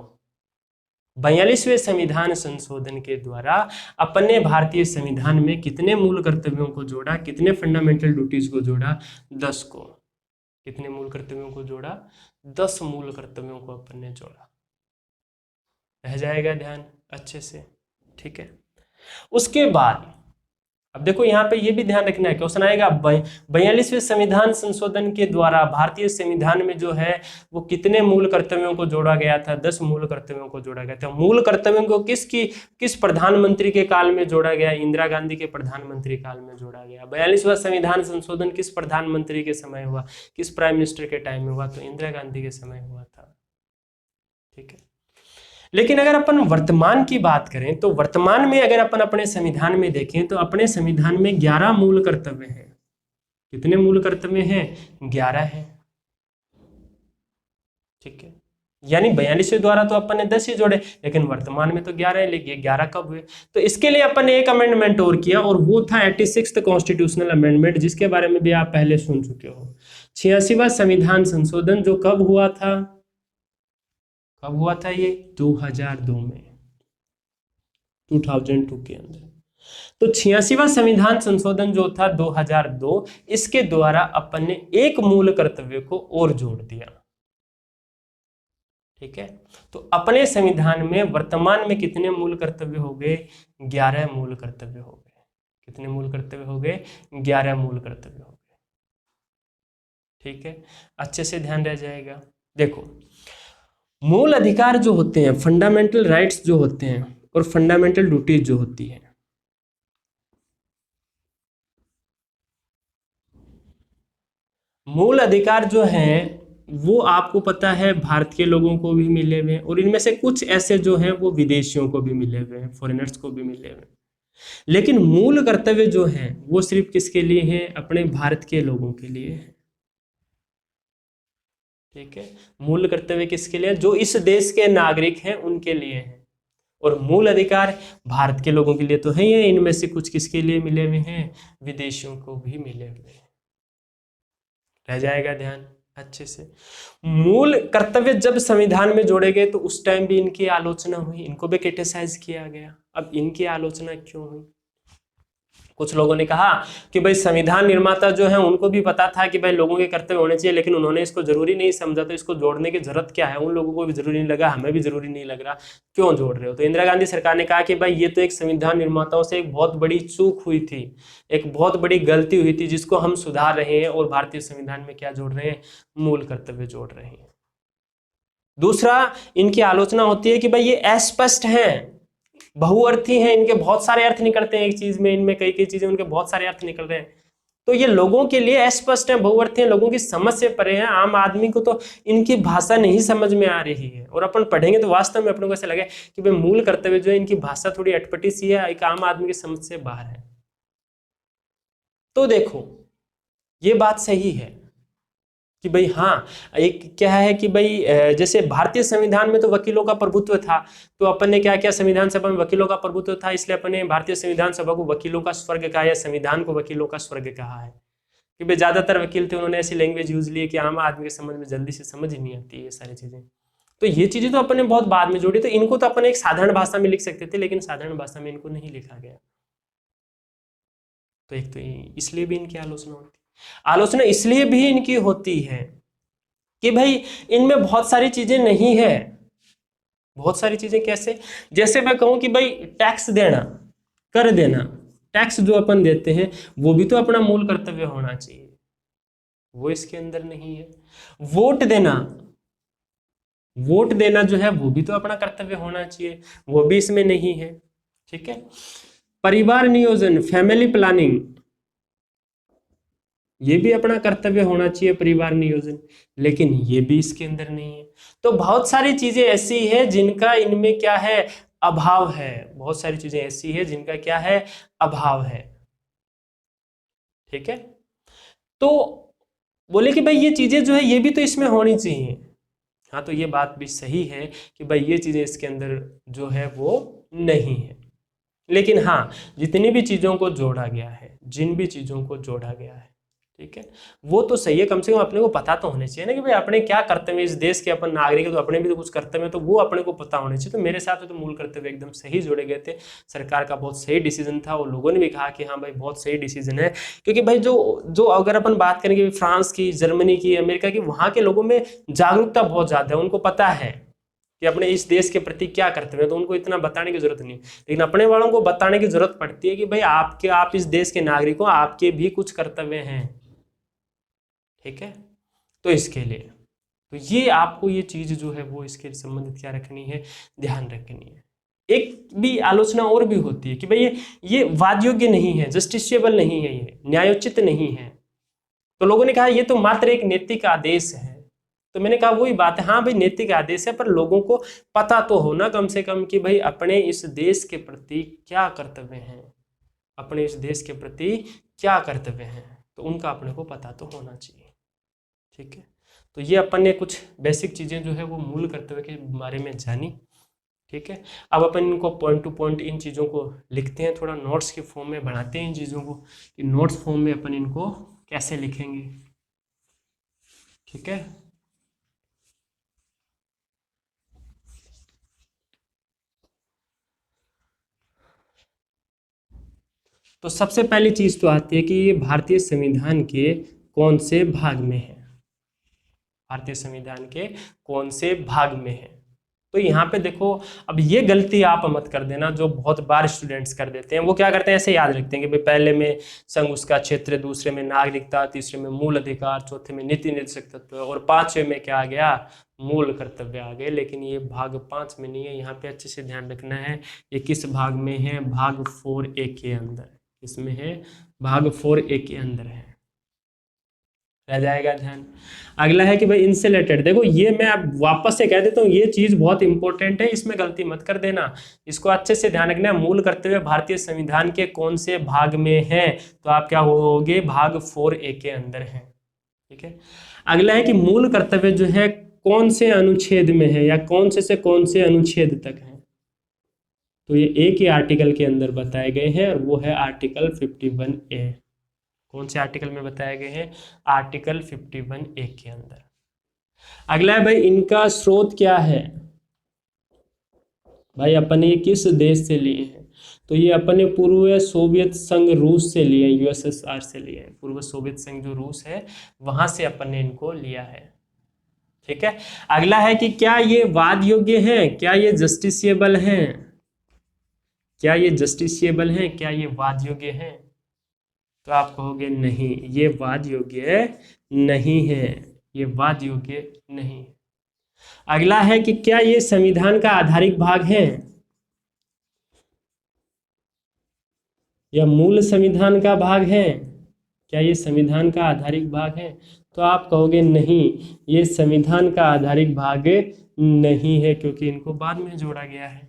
42वें संविधान संशोधन के द्वारा अपन ने भारतीय संविधान में कितने मूल कर्तव्यों को जोड़ा, कितने फंडामेंटल ड्यूटीज को जोड़ा, 10 को। कितने मूल कर्तव्यों को जोड़ा, 10 मूल कर्तव्यों को अपन ने जोड़ा। रह जाएगा ध्यान अच्छे से। ठीक है। उसके बाद अब देखो यहाँ पे ये भी ध्यान रखना है, क्वेश्चन आएगा 42वें संविधान संशोधन के द्वारा भारतीय संविधान में जो है वो कितने मूल कर्तव्यों को जोड़ा गया था, 10 मूल कर्तव्यों को जोड़ा गया था। मूल कर्तव्यों को किस प्रधानमंत्री के काल में जोड़ा गया, इंदिरा गांधी के प्रधानमंत्री काल में जोड़ा गया। 42वां संविधान संशोधन किस प्रधानमंत्री के समय हुआ, किस प्राइम मिनिस्टर के टाइम में हुआ, तो इंदिरा गांधी के समय हुआ था। ठीक है। लेकिन अगर अपन वर्तमान की बात करें तो वर्तमान में अगर अपन अपने संविधान में देखें तो अपने संविधान में 11 मूल कर्तव्य हैं। कितने मूल कर्तव्य हैं, 11 हैं। ठीक है। यानी 42वें द्वारा तो अपन ने 10 ही जोड़े, लेकिन वर्तमान में तो 11 है। लेकिन 11 कब हुए, तो इसके लिए अपन ने एक अमेंडमेंट और किया, और वो था 86th कॉन्स्टिट्यूशनल अमेंडमेंट, जिसके बारे में भी आप पहले सुन चुके हो। 86वां संविधान संशोधन जो कब हुआ था, कब हुआ था ये, 2002 में, 2002 के अंदर। तो 86वां संविधान संशोधन जो था 2002, इसके द्वारा अपन ने एक मूल कर्तव्य को और जोड़ दिया। ठीक है। तो अपने संविधान में वर्तमान में कितने मूल कर्तव्य हो गए, 11 मूल कर्तव्य हो गए। कितने मूल कर्तव्य हो गए, 11 मूल कर्तव्य हो गए। ठीक है। अच्छे से ध्यान रह जाएगा। देखो मूल अधिकार जो होते हैं, फंडामेंटल राइट्स जो होते हैं, और फंडामेंटल ड्यूटीज जो होती है, मूल अधिकार जो हैं वो आपको पता है भारत के लोगों को भी मिले हुए हैं, और इनमें से कुछ ऐसे जो हैं वो विदेशियों को भी मिले हुए हैं, फॉरेनर्स को भी मिले हुए हैं। लेकिन मूल कर्तव्य जो हैं वो सिर्फ किसके लिए हैं, अपने भारत के लोगों के लिए है। ठीक है। मूल कर्तव्य किसके लिए, जो इस देश के नागरिक हैं उनके लिए है, और मूल अधिकार भारत के लोगों के लिए तो है ही, इनमें से कुछ किसके लिए मिले हुए हैं, विदेशियों को भी मिले हुए हैं। रह जाएगा ध्यान अच्छे से। मूल कर्तव्य जब संविधान में जोड़े गए तो उस टाइम भी इनकी आलोचना हुई, इनको भी क्रिटिसाइज किया गया। अब इनकी आलोचना क्यों हुई, कुछ लोगों ने कहा कि भाई संविधान निर्माता जो है उनको भी पता था कि भाई लोगों के कर्तव्य होने चाहिए, लेकिन उन्होंने इसको जरूरी नहीं समझा, तो इसको जोड़ने की जरूरत क्या है, उन लोगों को भी जरूरी नहीं लगा, हमें भी जरूरी नहीं लग रहा, क्यों जोड़ रहे हो। तो इंदिरा गांधी सरकार ने कहा कि भाई ये तो एक संविधान निर्माताओं से एक बहुत बड़ी चूक हुई थी, एक बहुत बड़ी गलती हुई थी, जिसको हम सुधार रहे हैं, और भारतीय संविधान में क्या जोड़ रहे हैं, मूल कर्तव्य जोड़ रहे हैं। दूसरा, इनकी आलोचना होती है कि भाई ये अस्पष्ट हैं, बहुअर्थी हैं, इनके बहुत सारे अर्थ निकलते हैं एक चीज में, इनमें कई कई चीजें उनके बहुत सारे अर्थ निकल रहे हैं। तो ये लोगों के लिए अस्पष्ट है, बहुअर्थी है, लोगों की समझ से परे है। आम आदमी को तो इनकी भाषा नहीं समझ में आ रही है, और अपन पढ़ेंगे तो वास्तव में अपने को ऐसा लगे कि भाई मूल कर्तव्य जो है इनकी भाषा थोड़ी अटपटी सी है, एक आम आदमी की समझ से बाहर है। तो देखो ये बात सही है कि भाई हाँ, एक क्या है कि भाई जैसे भारतीय संविधान में तो वकीलों का प्रभुत्व था, तो अपन ने क्या किया, संविधान सभा में वकीलों का प्रभुत्व था, इसलिए अपन ने भारतीय संविधान सभा को वकीलों का स्वर्ग कहा, या संविधान को वकीलों का स्वर्ग कहा है कि भाई ज्यादातर वकील थे, उन्होंने ऐसी लैंग्वेज यूज ली कि आम आदमी के समझ में जल्दी से समझ ही नहीं आती ये सारी चीजें। तो ये चीजें तो अपन ने बहुत बाद में जोड़ी, तो इनको तो अपन एक साधारण भाषा में लिख सकते थे, लेकिन साधारण भाषा में इनको नहीं लिखा गया। तो एक तो इसलिए भी इनकी आलोचना होती है। आलोचना इसलिए भी इनकी होती है कि भाई इनमें बहुत सारी चीजें नहीं है। बहुत सारी चीजें कैसे, जैसे मैं कहूं कि भाई टैक्स देना, कर देना, टैक्स जो अपन देते हैं वो भी तो अपना मूल कर्तव्य होना चाहिए, वो इसके अंदर नहीं है। वोट देना, वोट देना जो है वो भी तो अपना कर्तव्य होना चाहिए, वो भी इसमें नहीं है। ठीक है, परिवार नियोजन, फैमिली प्लानिंग, ये भी अपना कर्तव्य होना चाहिए, परिवार नियोजन, लेकिन ये भी इसके अंदर नहीं है। तो बहुत सारी चीजें ऐसी है जिनका इनमें क्या है, अभाव है। बहुत सारी चीजें ऐसी है जिनका क्या है, अभाव है। ठीक है, तो बोले कि भाई ये चीजें जो है ये भी तो इसमें होनी चाहिए। हाँ, तो ये बात भी सही है कि भाई ये चीजें इसके अंदर जो है वो नहीं है, लेकिन हाँ जितनी भी चीजों को जोड़ा गया है, जिन भी चीजों को जोड़ा गया है, ठीक है, वो तो सही है। कम से कम अपने को पता तो होने चाहिए ना कि भाई अपने क्या कर्तव्य, इस देश के अपन नागरिक है तो अपने भी तो कुछ कर्तव्य है, तो वो अपने को पता होने चाहिए। तो मेरे हिसाब से तो मूल कर्तव्य एकदम सही जोड़े गए थे, सरकार का बहुत सही डिसीजन था, और लोगों ने भी कहा कि हाँ भाई बहुत सही डिसीजन है। क्योंकि भाई जो अगर अपन बात करेंगे फ्रांस की, जर्मनी की, अमेरिका की, वहाँ के लोगों में जागरूकता बहुत ज्यादा है, उनको पता है कि अपने इस देश के प्रति क्या कर्तव्य है, तो उनको इतना बताने की जरूरत नहीं। लेकिन अपने वालों को बताने की जरूरत पड़ती है कि भाई आप इस देश के नागरिक हो, आपके भी कुछ कर्तव्य हैं। ठीक है, तो इसके लिए तो ये आपको ये चीज जो है वो इसके संबंधित क्या रखनी है, ध्यान रखनी है। एक भी आलोचना और भी होती है कि भाई ये वाद योग्य नहीं है, जस्टिसेबल नहीं है, ये न्यायोचित नहीं है। तो लोगों ने कहा ये तो मात्र एक नैतिक आदेश है। तो मैंने कहा वही बात है, हाँ भाई नैतिक आदेश है, पर लोगों को पता तो हो ना कम से कम कि भाई अपने इस देश के प्रति क्या कर्तव्य हैं, अपने इस देश के प्रति क्या कर्तव्य हैं, तो उनका अपने को पता तो होना चाहिए। ठीक है, तो ये अपन ने कुछ बेसिक चीजें जो है वो मूल कर्तव्य के बारे में जानी। ठीक है, अब अपन इनको पॉइंट टू पॉइंट इन चीजों को लिखते हैं, थोड़ा नोट्स के फॉर्म में बनाते हैं इन चीजों को, कि नोट्स फॉर्म में अपन इनको कैसे लिखेंगे। ठीक है, तो सबसे पहली चीज तो आती है कि ये भारतीय संविधान के कौन से भाग में है, भारतीय संविधान के कौन से भाग में है। तो यहाँ पे देखो, अब ये गलती आप मत कर देना जो बहुत बार स्टूडेंट्स कर देते हैं। वो क्या करते हैं, ऐसे याद रखते हैं कि भाई पहले में संघ उसका क्षेत्र, दूसरे में नागरिकता, तीसरे में मूल अधिकार, चौथे में नीति निर्देशक तत्व, और पांचवें में क्या आ गया, मूल कर्तव्य आ गए। लेकिन ये भाग 5 में नहीं है, यहाँ पे अच्छे से ध्यान रखना है ये किस भाग में है, भाग 4A के अंदर। इसमें है भाग 4A के अंदर है, रह जाएगा ध्यान। अगला है कि भाई इनसे रिलेटेड, देखो ये मैं अब वापस से कह देता हूँ, ये चीज बहुत इंपॉर्टेंट है, इसमें गलती मत कर देना, इसको अच्छे से ध्यान रखना है। मूल कर्तव्य भारतीय संविधान के कौन से भाग में है, तो आप क्या होगे, भाग 4A के अंदर है। ठीक है, अगला है कि मूल कर्तव्य जो है कौन से अनुच्छेद में है, या कौन से कौन से अनुच्छेद तक है। तो ये एक ही आर्टिकल के अंदर बताए गए हैं, और वो है आर्टिकल 51A। कौन से आर्टिकल में बताए गए हैं, आर्टिकल 51A के अंदर। अगला है भाई इनका स्रोत क्या है, भाई अपन ये किस देश से लिए हैं, तो ये अपने पूर्व सोवियत संघ रूस से लिए, यूएसएसआर से लिए हैं। पूर्व सोवियत संघ जो रूस है वहां से अपन ने इनको लिया है। ठीक है, अगला है कि क्या ये वाद योग्य है, क्या ये जस्टिसिएबल है, क्या ये जस्टिसिएबल है, क्या ये वाद योग्य है। तो आप कहोगे नहीं, ये वाद योग्य नहीं है, ये वाद योग्य नहीं। अगला है कि क्या ये संविधान का आधारिक भाग है, या मूल संविधान का भाग है। क्या ये संविधान का आधारिक भाग है? तो आप कहोगे नहीं, ये संविधान का आधारिक भाग नहीं है, क्योंकि इनको बाद में जोड़ा गया है।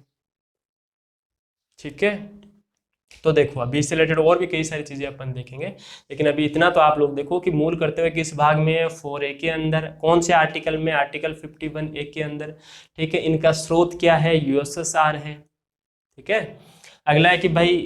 ठीक है, तो देखो अभी इससे रिलेटेड और भी कई सारी चीजें अपन देखेंगे, लेकिन अभी इतना तो आप लोग देखो कि मूल करते हुए किस भाग में है, 4A के अंदर, कौन से आर्टिकल में, आर्टिकल 51A के अंदर। ठीक है, इनका स्रोत क्या है, यूएसएसआर है। ठीक है, अगला है कि भाई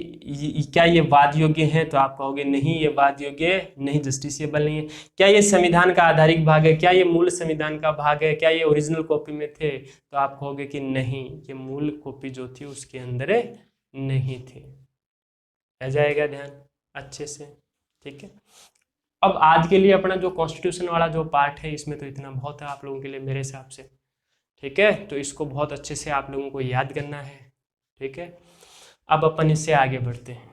क्या ये वाद योग्य है? तो आप कहोगे नहीं, ये वाद योग्य नहीं, जस्टिसेबल नहीं है। क्या ये संविधान का आधारिक भाग है? क्या ये मूल संविधान का भाग है? क्या ये ओरिजिनल कॉपी में थे? तो आप कहोगे कि नहीं, ये मूल कॉपी जो थी उसके अंदर नहीं थी। आ जाएगा ध्यान अच्छे से। ठीक है, अब आज के लिए अपना जो कॉन्स्टिट्यूशन वाला जो पार्ट है, इसमें तो इतना बहुत है आप लोगों के लिए मेरे हिसाब से। ठीक है, तो इसको बहुत अच्छे से आप लोगों को याद करना है। ठीक है, अब अपन इससे आगे बढ़ते हैं।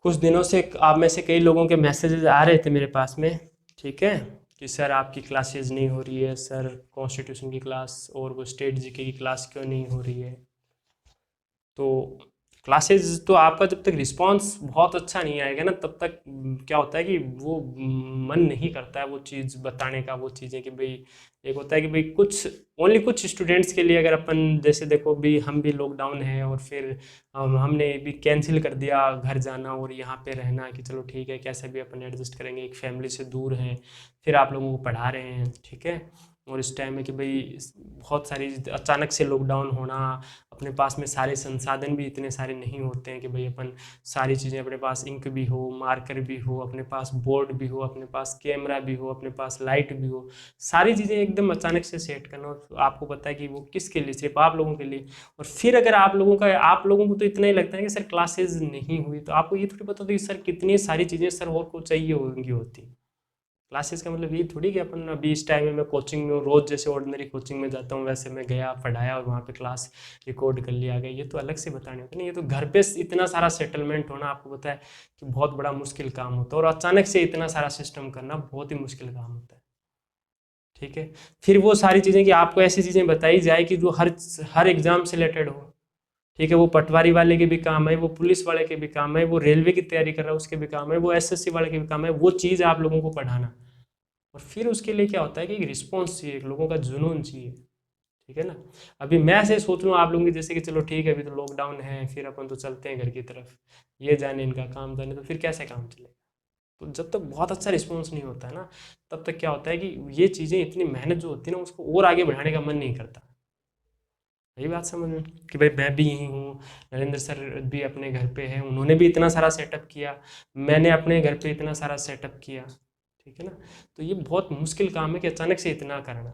कुछ दिनों से आप में से कई लोगों के मैसेजेस आ रहे थे मेरे पास में। ठीक है, कि सर आपकी क्लासेस नहीं हो रही है, सर कॉन्स्टिट्यूशन की क्लास और वो स्टेट जीके की क्लास क्यों नहीं हो रही है? तो क्लासेस तो आपका जब तक रिस्पांस बहुत अच्छा नहीं आएगा ना, तब तक क्या होता है कि वो मन नहीं करता है वो चीज़ बताने का, वो चीज़ें कि भाई एक होता है कि भाई कुछ ओनली कुछ स्टूडेंट्स के लिए, अगर अपन जैसे देखो भी हम भी लॉकडाउन है और फिर हमने भी कैंसिल कर दिया घर जाना और यहाँ पे रहना कि चलो ठीक है कैसे भी अपन एडजस्ट करेंगे, एक फैमिली से दूर हैं, फिर आप लोगों को पढ़ा रहे हैं। ठीक है, और इस टाइम में कि भाई बहुत सारी अचानक से लॉकडाउन होना, अपने पास में सारे संसाधन भी इतने सारे नहीं होते हैं कि भाई अपन सारी चीज़ें, अपने पास इंक भी हो, मार्कर भी हो, अपने पास बोर्ड भी हो, अपने पास कैमरा भी हो, अपने पास लाइट भी हो, सारी चीज़ें एकदम अचानक से सेट करना। तो आपको पता है कि वो किसके लिए, सिर्फ आप लोगों के लिए। और फिर अगर आप लोगों को तो इतना ही लगता है कि सर क्लासेस नहीं हुई, तो आपको ये थोड़ी पता होती कि सर कितनी सारी चीज़ें सर और को चाहिए होती। क्लासेस का मतलब ये थोड़ी कि अपन अभी इस टाइम में मैं कोचिंग में हूँ, रोज जैसे ऑर्डिनरी कोचिंग में जाता हूँ वैसे मैं गया, पढ़ाया और वहाँ पे क्लास रिकॉर्ड कर लिया गया, ये तो अलग से बताने होते नहीं। ये तो घर पे इतना सारा सेटलमेंट होना, आपको पता है कि बहुत बड़ा मुश्किल काम होता है, और अचानक से इतना सारा सिस्टम करना बहुत ही मुश्किल काम होता है। ठीक है, फिर वो सारी चीज़ें कि आपको ऐसी चीज़ें बताई जाए कि जो हर एग्जाम से रिलेटेड हो। ठीक है, वो पटवारी वाले के भी काम है, वो पुलिस वाले के भी काम है, वो रेलवे की तैयारी कर रहा है उसके भी काम है, वो एसएससी वाले के भी काम है, वो चीज़ आप लोगों को पढ़ाना। और फिर उसके लिए क्या होता है कि एक रिस्पॉन्स चाहिए, एक लोगों का जुनून चाहिए। ठीक है ना, अभी मैं ऐसे सोच लूँ आप लोगों की जैसे कि चलो ठीक है अभी तो लॉकडाउन है, फिर अपन तो चलते हैं घर की तरफ, ये जाने इनका काम जाने, तो फिर कैसे काम चलेगा? तो जब तक बहुत अच्छा रिस्पॉन्स नहीं होता है ना, तब तक क्या होता है कि ये चीज़ें, इतनी मेहनत जो होती है ना, उसको और आगे बढ़ाने का मन नहीं करता। यही बात समझ में कि भाई मैं भी यही हूँ, नरेंद्र सर भी अपने घर पे हैं, उन्होंने भी इतना सारा सेटअप किया, मैंने अपने घर पे इतना सारा सेटअप किया। ठीक है ना, तो ये बहुत मुश्किल काम है कि अचानक से इतना करना।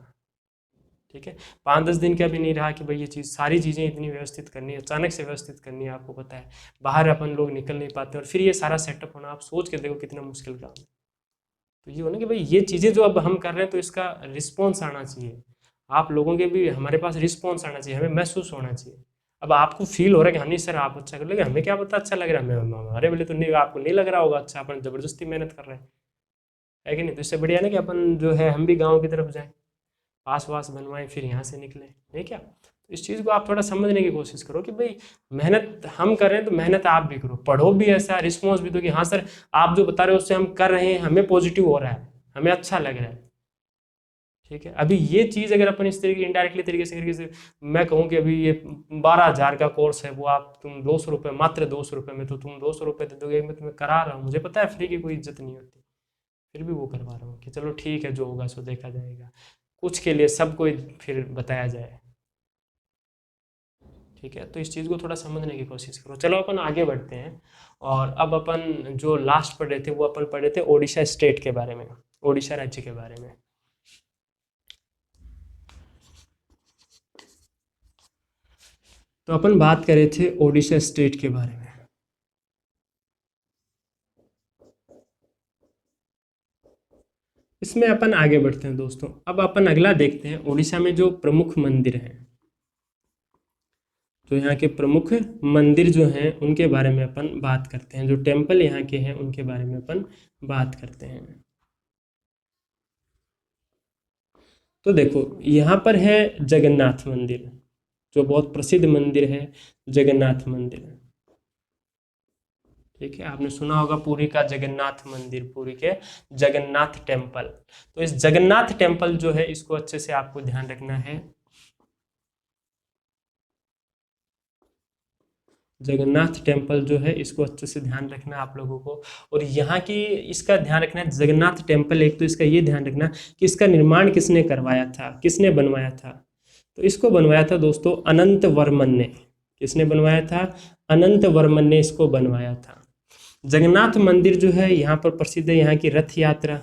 ठीक है, 5-10 दिन का भी नहीं रहा कि भाई ये चीज़, सारी चीज़ें इतनी व्यवस्थित करनी है, अचानक से व्यवस्थित करनी है। आपको पता है बाहर अपन लोग निकल नहीं पाते, और फिर ये सारा सेटअप होना, आप सोच के देखो कितना मुश्किल काम है। तो ये हो ना कि भाई ये चीज़ें जो अब हम कर रहे हैं, तो इसका रिस्पॉन्स आना चाहिए, आप लोगों के भी हमारे पास रिस्पॉन्स आना चाहिए, हमें महसूस होना चाहिए। अब आपको फील हो रहा है कि हाँ नहीं सर आप अच्छा कर, लेकिन हमें क्या पता अच्छा लग रहा है, हमें हमारे बोले तो नहीं, आपको नहीं लग रहा होगा अच्छा, अपन ज़बरदस्ती मेहनत कर रहे हैं, है कि नहीं? तो इससे बढ़िया ना कि अपन जो है हम भी गाँव की तरफ जाएँ, पास वास बनवाएं, फिर यहाँ से निकले, है क्या? तो इस चीज़ को आप थोड़ा समझने की कोशिश करो कि भाई मेहनत हम कर रहे हैं, तो मेहनत आप भी करो, पढ़ो भी, ऐसा रिस्पॉन्स भी दो कि हाँ सर आप जो बता रहे हो उससे हम कर रहे हैं, हमें पॉजिटिव हो रहा है, हमें अच्छा लग रहा है। ठीक है, अभी ये चीज़ अगर अपन इस तरीके इनडायरेक्टली तरीके से मैं कहूँ कि अभी ये 12,000 का कोर्स है, वो आप तुम 200 रुपये, मात्र 200 रुपये में, तो तुम 200 रुपये दे दोगे, मैं तुम्हें करा रहा हूँ, मुझे पता है फ्री की कोई इज्जत नहीं होती, फिर भी वो करवा रहा हूँ कि चलो ठीक है जो होगा सो देखा जाएगा, कुछ के लिए सब कोई फिर बताया जाए। ठीक है, तो इस चीज़ को थोड़ा समझने की कोशिश करो। चलो अपन आगे बढ़ते हैं, और अब अपन जो लास्ट पढ़ रहे थे वो अपन पढ़ रहे थे ओडिशा स्टेट के बारे में, ओडिशा राज्य के बारे में। तो अपन बात कर रहे थे ओडिशा स्टेट के बारे में। इसमें अपन आगे बढ़ते हैं दोस्तों, अब अपन अगला देखते हैं ओडिशा में जो प्रमुख मंदिर हैं। तो यहाँ के प्रमुख मंदिर जो हैं उनके बारे में अपन बात करते हैं, जो टेम्पल यहाँ के हैं उनके बारे में अपन बात करते हैं। तो देखो यहाँ पर है जगन्नाथ मंदिर, जो बहुत प्रसिद्ध मंदिर है, जगन्नाथ मंदिर। ठीक है, आपने सुना होगा पुरी का जगन्नाथ मंदिर, पुरी के जगन्नाथ टेम्पल। तो इस जगन्नाथ टेम्पल जो है इसको अच्छे से आपको ध्यान रखना है। जगन्नाथ टेम्पल जो है इसको अच्छे से ध्यान रखना आप लोगों को। और यहाँ की इसका ध्यान रखना, जगन्नाथ टेम्पल एक तो इसका ये ध्यान रखना कि इसका निर्माण किसने करवाया था, किसने बनवाया था। तो इसको बनवाया था दोस्तों अनंत वर्मन ने। किसने बनवाया था? अनंत वर्मन ने इसको बनवाया था। जगन्नाथ मंदिर जो है यहाँ पर प्रसिद्ध है यहाँ की रथ यात्रा।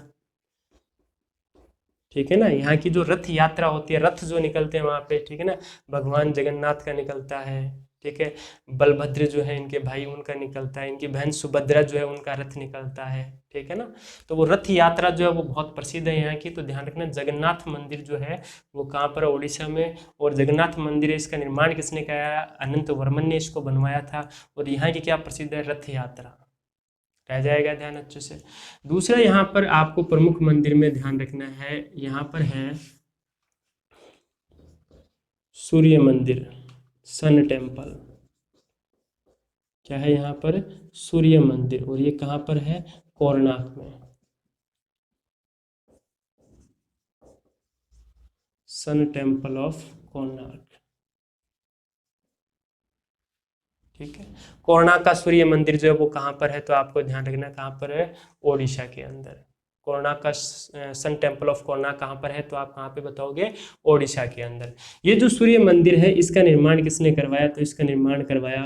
ठीक है ना, यहाँ की जो रथ यात्रा होती है, रथ जो निकलते हैं वहाँ पे, ठीक है ना, भगवान जगन्नाथ का निकलता है। ठीक है, बलभद्र जो है इनके भाई उनका निकलता है, इनकी बहन सुभद्रा जो है उनका रथ निकलता है। ठीक है ना, तो वो रथ यात्रा जो है वो बहुत प्रसिद्ध है यहाँ की। तो ध्यान रखना जगन्नाथ मंदिर जो है वो कहाँ पर है? उड़ीसा में। और जगन्नाथ मंदिर है, इसका निर्माण किसने कराया? अनंत वर्मन ने इसको बनवाया था। और यहाँ की क्या प्रसिद्ध है? रथ यात्रा। रह जाएगा ध्यान अच्छे से। दूसरा यहाँ पर आपको प्रमुख मंदिर में ध्यान रखना है, यहाँ पर है सूर्य मंदिर, सन टेम्पल। क्या है यहाँ पर? सूर्य मंदिर। और ये कहाँ पर है? कोणार्क में। Sun temple of Konark. ठीक है, कोणार्क का सूर्य मंदिर जो है वो कहाँ पर है? तो आपको ध्यान रखना कहाँ पर है? ओडिशा के अंदर। कोणार्क का सन टेम्पल ऑफ कोणार्क कहाँ पर है? तो आप कहाँ पे बताओगे? ओडिशा के अंदर। ये जो सूर्य मंदिर है इसका निर्माण किसने करवाया? तो इसका निर्माण करवाया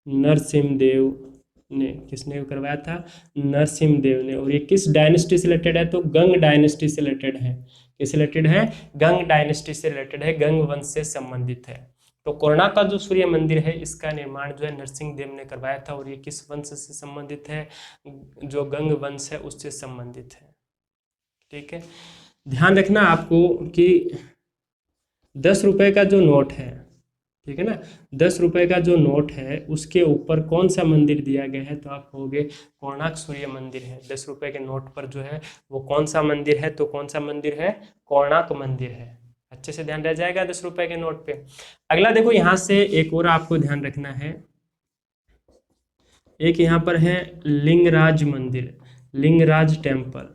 नरसिम्हदेव ने। किसने करवाया था? नरसिम्हदेव ने। और ये किस डायनेस्टी से रिलेटेड है? तो गंग डायनेस्टी से रिलेटेड है। किससे रिलेटेड है? गंग डायनेस्टी से रिलेटेड है, गंग वंश से संबंधित है। तो कोणार्क का जो सूर्य मंदिर है इसका निर्माण जो है नरसिंहदेव ने करवाया था। और ये किस वंश से संबंधित है? जो गंग वंश है उससे संबंधित है। ठीक है, ध्यान रखना आपको कि 10 रुपए का जो नोट है, ठीक है ना, 10 रुपए का जो नोट है उसके ऊपर कौन सा मंदिर दिया गया है? तो आप कहोगे कोणार्क सूर्य मंदिर है। 10 रुपए के नोट पर जो है वो कौन सा मंदिर है? तो कौन सा मंदिर है? कोणार्क मंदिर है। अच्छे से ध्यान रह जाएगा 10 रुपए के नोट पे। अगला देखो यहाँ से एक और आपको ध्यान रखना है, एक यहाँ पर है लिंगराज मंदिर, लिंगराज टेम्पल।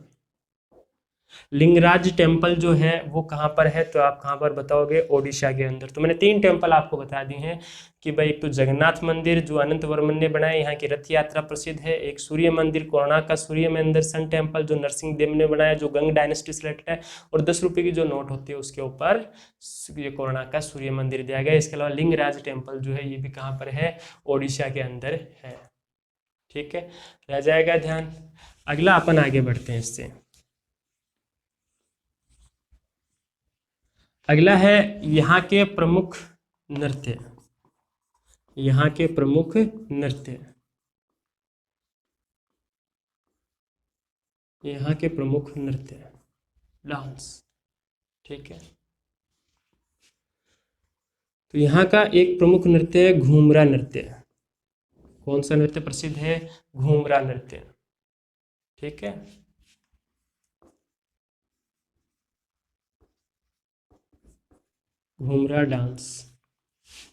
लिंगराज टेम्पल जो है वो कहाँ पर है? तो आप कहाँ पर बताओगे? ओडिशा के अंदर। तो मैंने 3 टेम्पल आपको बता दिए हैं कि भाई एक तो जगन्नाथ मंदिर जो अनंत वर्मन ने बनाया, यहाँ की रथ यात्रा प्रसिद्ध है। एक सूर्य मंदिर कोणार्क का सूर्य मंदिर सन टेम्पल जो नरसिंह देव ने बनाया, जो गंग डायनेस्टी से रिलेटेड है। और 10 रुपये की जो नोट होती है उसके ऊपर ये कोणार्क का सूर्य मंदिर दिया गया। इसके अलावा लिंगराज टेम्पल जो है ये भी कहाँ पर है? ओडिशा के अंदर है। ठीक है, रह जाएगा ध्यान। अगला अपन आगे बढ़ते हैं इससे। अगला है यहाँ के प्रमुख नृत्य, यहाँ के प्रमुख नृत्य, यहाँ के प्रमुख नृत्य, डांस। ठीक है, तो यहाँ का एक प्रमुख नृत्य है घूमरा नृत्य। कौन सा नृत्य प्रसिद्ध है? घूमरा नृत्य। ठीक है, घूमरा डांस।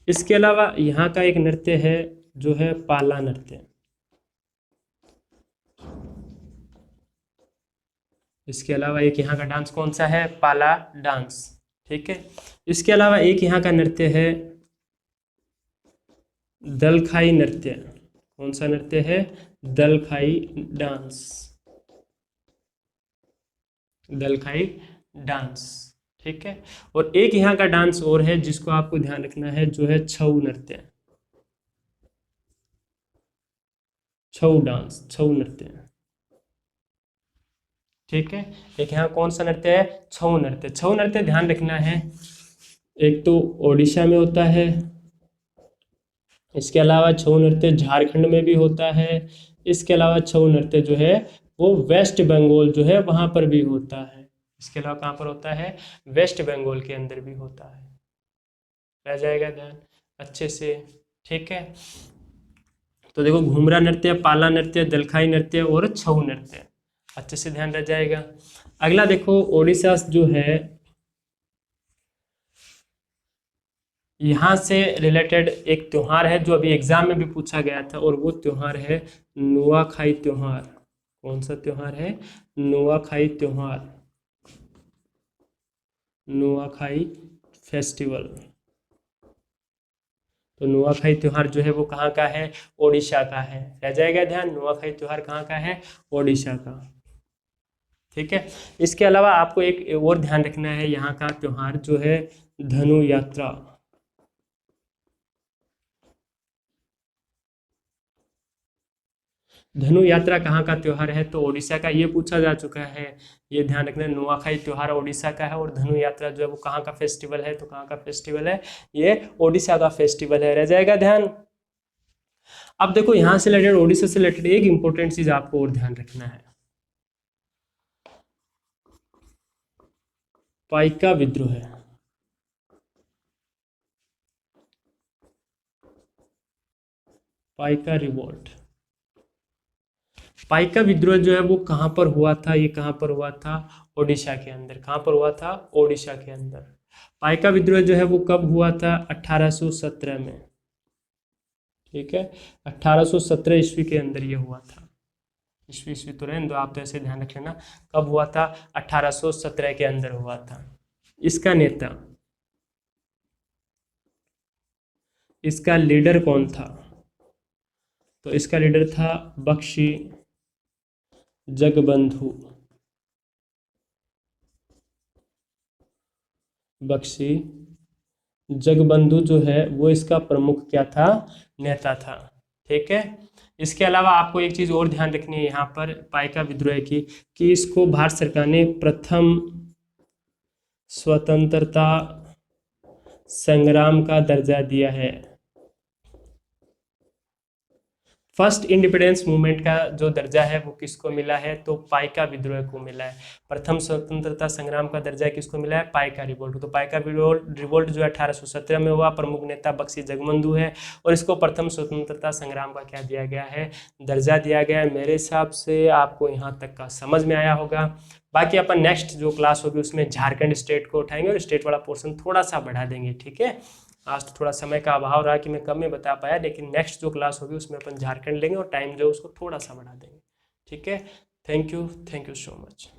इसके अलावा यहाँ का एक नृत्य है जो है पाला नृत्य। इसके अलावा एक यहाँ का डांस कौन सा है? पाला डांस। ठीक है, इसके अलावा एक यहाँ का नृत्य है दलखाई नृत्य। कौन सा नृत्य है? Dalkhai dance, Dalkhai dance. ठीक है, और एक यहाँ का डांस और है जिसको आपको ध्यान रखना है जो है छऊ नृत्य, छऊ डांस, छऊ नृत्य। ठीक है, एक यहाँ कौन सा नृत्य है? छऊ नृत्य। छऊ नृत्य ध्यान रखना है, एक तो ओडिशा में होता है, इसके अलावा छऊ नृत्य झारखंड में भी होता है, इसके अलावा छऊ नृत्य जो है वो वेस्ट बंगाल जो है वहां पर भी होता है। इसके अलावा कहाँ पर होता है? वेस्ट बंगाल के अंदर भी होता है। रह जाएगा ध्यान। अच्छे से, ठीक है। तो देखो घूमरा नृत्य, पाला नृत्य, दलखाई नृत्य और छऊ नृत्य, अच्छे से ध्यान रह जाएगा। अगला देखो ओडिशा जो है, यहाँ से रिलेटेड एक त्योहार है जो अभी एग्जाम में भी पूछा गया था, और वो त्योहार है नुआखाई त्योहार। कौन सा त्योहार है? नुआखाई त्योहार, नुआखाई फेस्टिवल। तो नुआखाई त्योहार जो है वो कहाँ का है? ओडिशा का है। रह जाएगा ध्यान, नुआखाई त्योहार कहाँ का है? ओडिशा का, ठीक है। इसके अलावा आपको एक और ध्यान रखना है, यहाँ का त्योहार जो है धनु यात्रा। धनु यात्रा कहाँ का त्योहार है? तो ओडिशा का, ये पूछा जा चुका है, ये ध्यान रखना है। नुआखाई त्योहार ओडिशा का है, और धनु यात्रा जो है वो कहाँ का फेस्टिवल है? तो कहाँ का फेस्टिवल है? ये ओडिशा का फेस्टिवल है। रह जाएगा ध्यान। अब देखो यहाँ से रिलेटेड, ओडिशा से रिलेटेड एक इंपॉर्टेंट चीज आपको और ध्यान रखना है, पाइका विद्रोह है। पाइका रिवोल्ट, पाइका विद्रोह जो है वो कहाँ पर हुआ था? ये कहाँ पर हुआ था? ओडिशा के अंदर। कहाँ पर हुआ था? ओडिशा के अंदर। पाइका विद्रोह जो है वो कब हुआ था? 1817 में, ठीक है। 1817 ईस्वी के अंदर ये हुआ था। ईस्वी तो रहने दो, आप तो ऐसे ध्यान रख लेना। कब हुआ था? 1817 के अंदर हुआ था। इसका नेता, इसका लीडर कौन था? तो इसका लीडर था बख्शी जगबंधु। बख्शी जगबंधु जो है वो इसका प्रमुख क्या था? नेता था, ठीक है। इसके अलावा आपको एक चीज और ध्यान रखनी है यहाँ पर पाइका विद्रोह की, कि इसको भारत सरकार ने प्रथम स्वतंत्रता संग्राम का दर्जा दिया है। फर्स्ट इंडिपेंडेंस मूवमेंट का जो दर्जा है वो किसको मिला है? तो पाइका विद्रोह को मिला है। प्रथम स्वतंत्रता संग्राम का दर्जा किसको मिला है? पाइका रिवोल्ट। तो पाइका रिवोल्ट जो 1817 में हुआ, प्रमुख नेता बख्शी जगबंधु है, और इसको प्रथम स्वतंत्रता संग्राम का क्या दिया गया है? दर्जा दिया गया है। मेरे हिसाब से आपको यहाँ तक का समझ में आया होगा। बाकी अपन नेक्स्ट जो क्लास होगी उसमें झारखंड स्टेट को उठाएंगे, और स्टेट वाला पोर्शन थोड़ा सा बढ़ा देंगे, ठीक है। आज तो थोड़ा समय का अभाव रहा कि मैं कम में बता पाया, लेकिन नेक्स्ट जो क्लास होगी उसमें अपन झारखंड लेंगे और टाइम जो उसको थोड़ा सा बढ़ा देंगे, ठीक है। Thank you so much.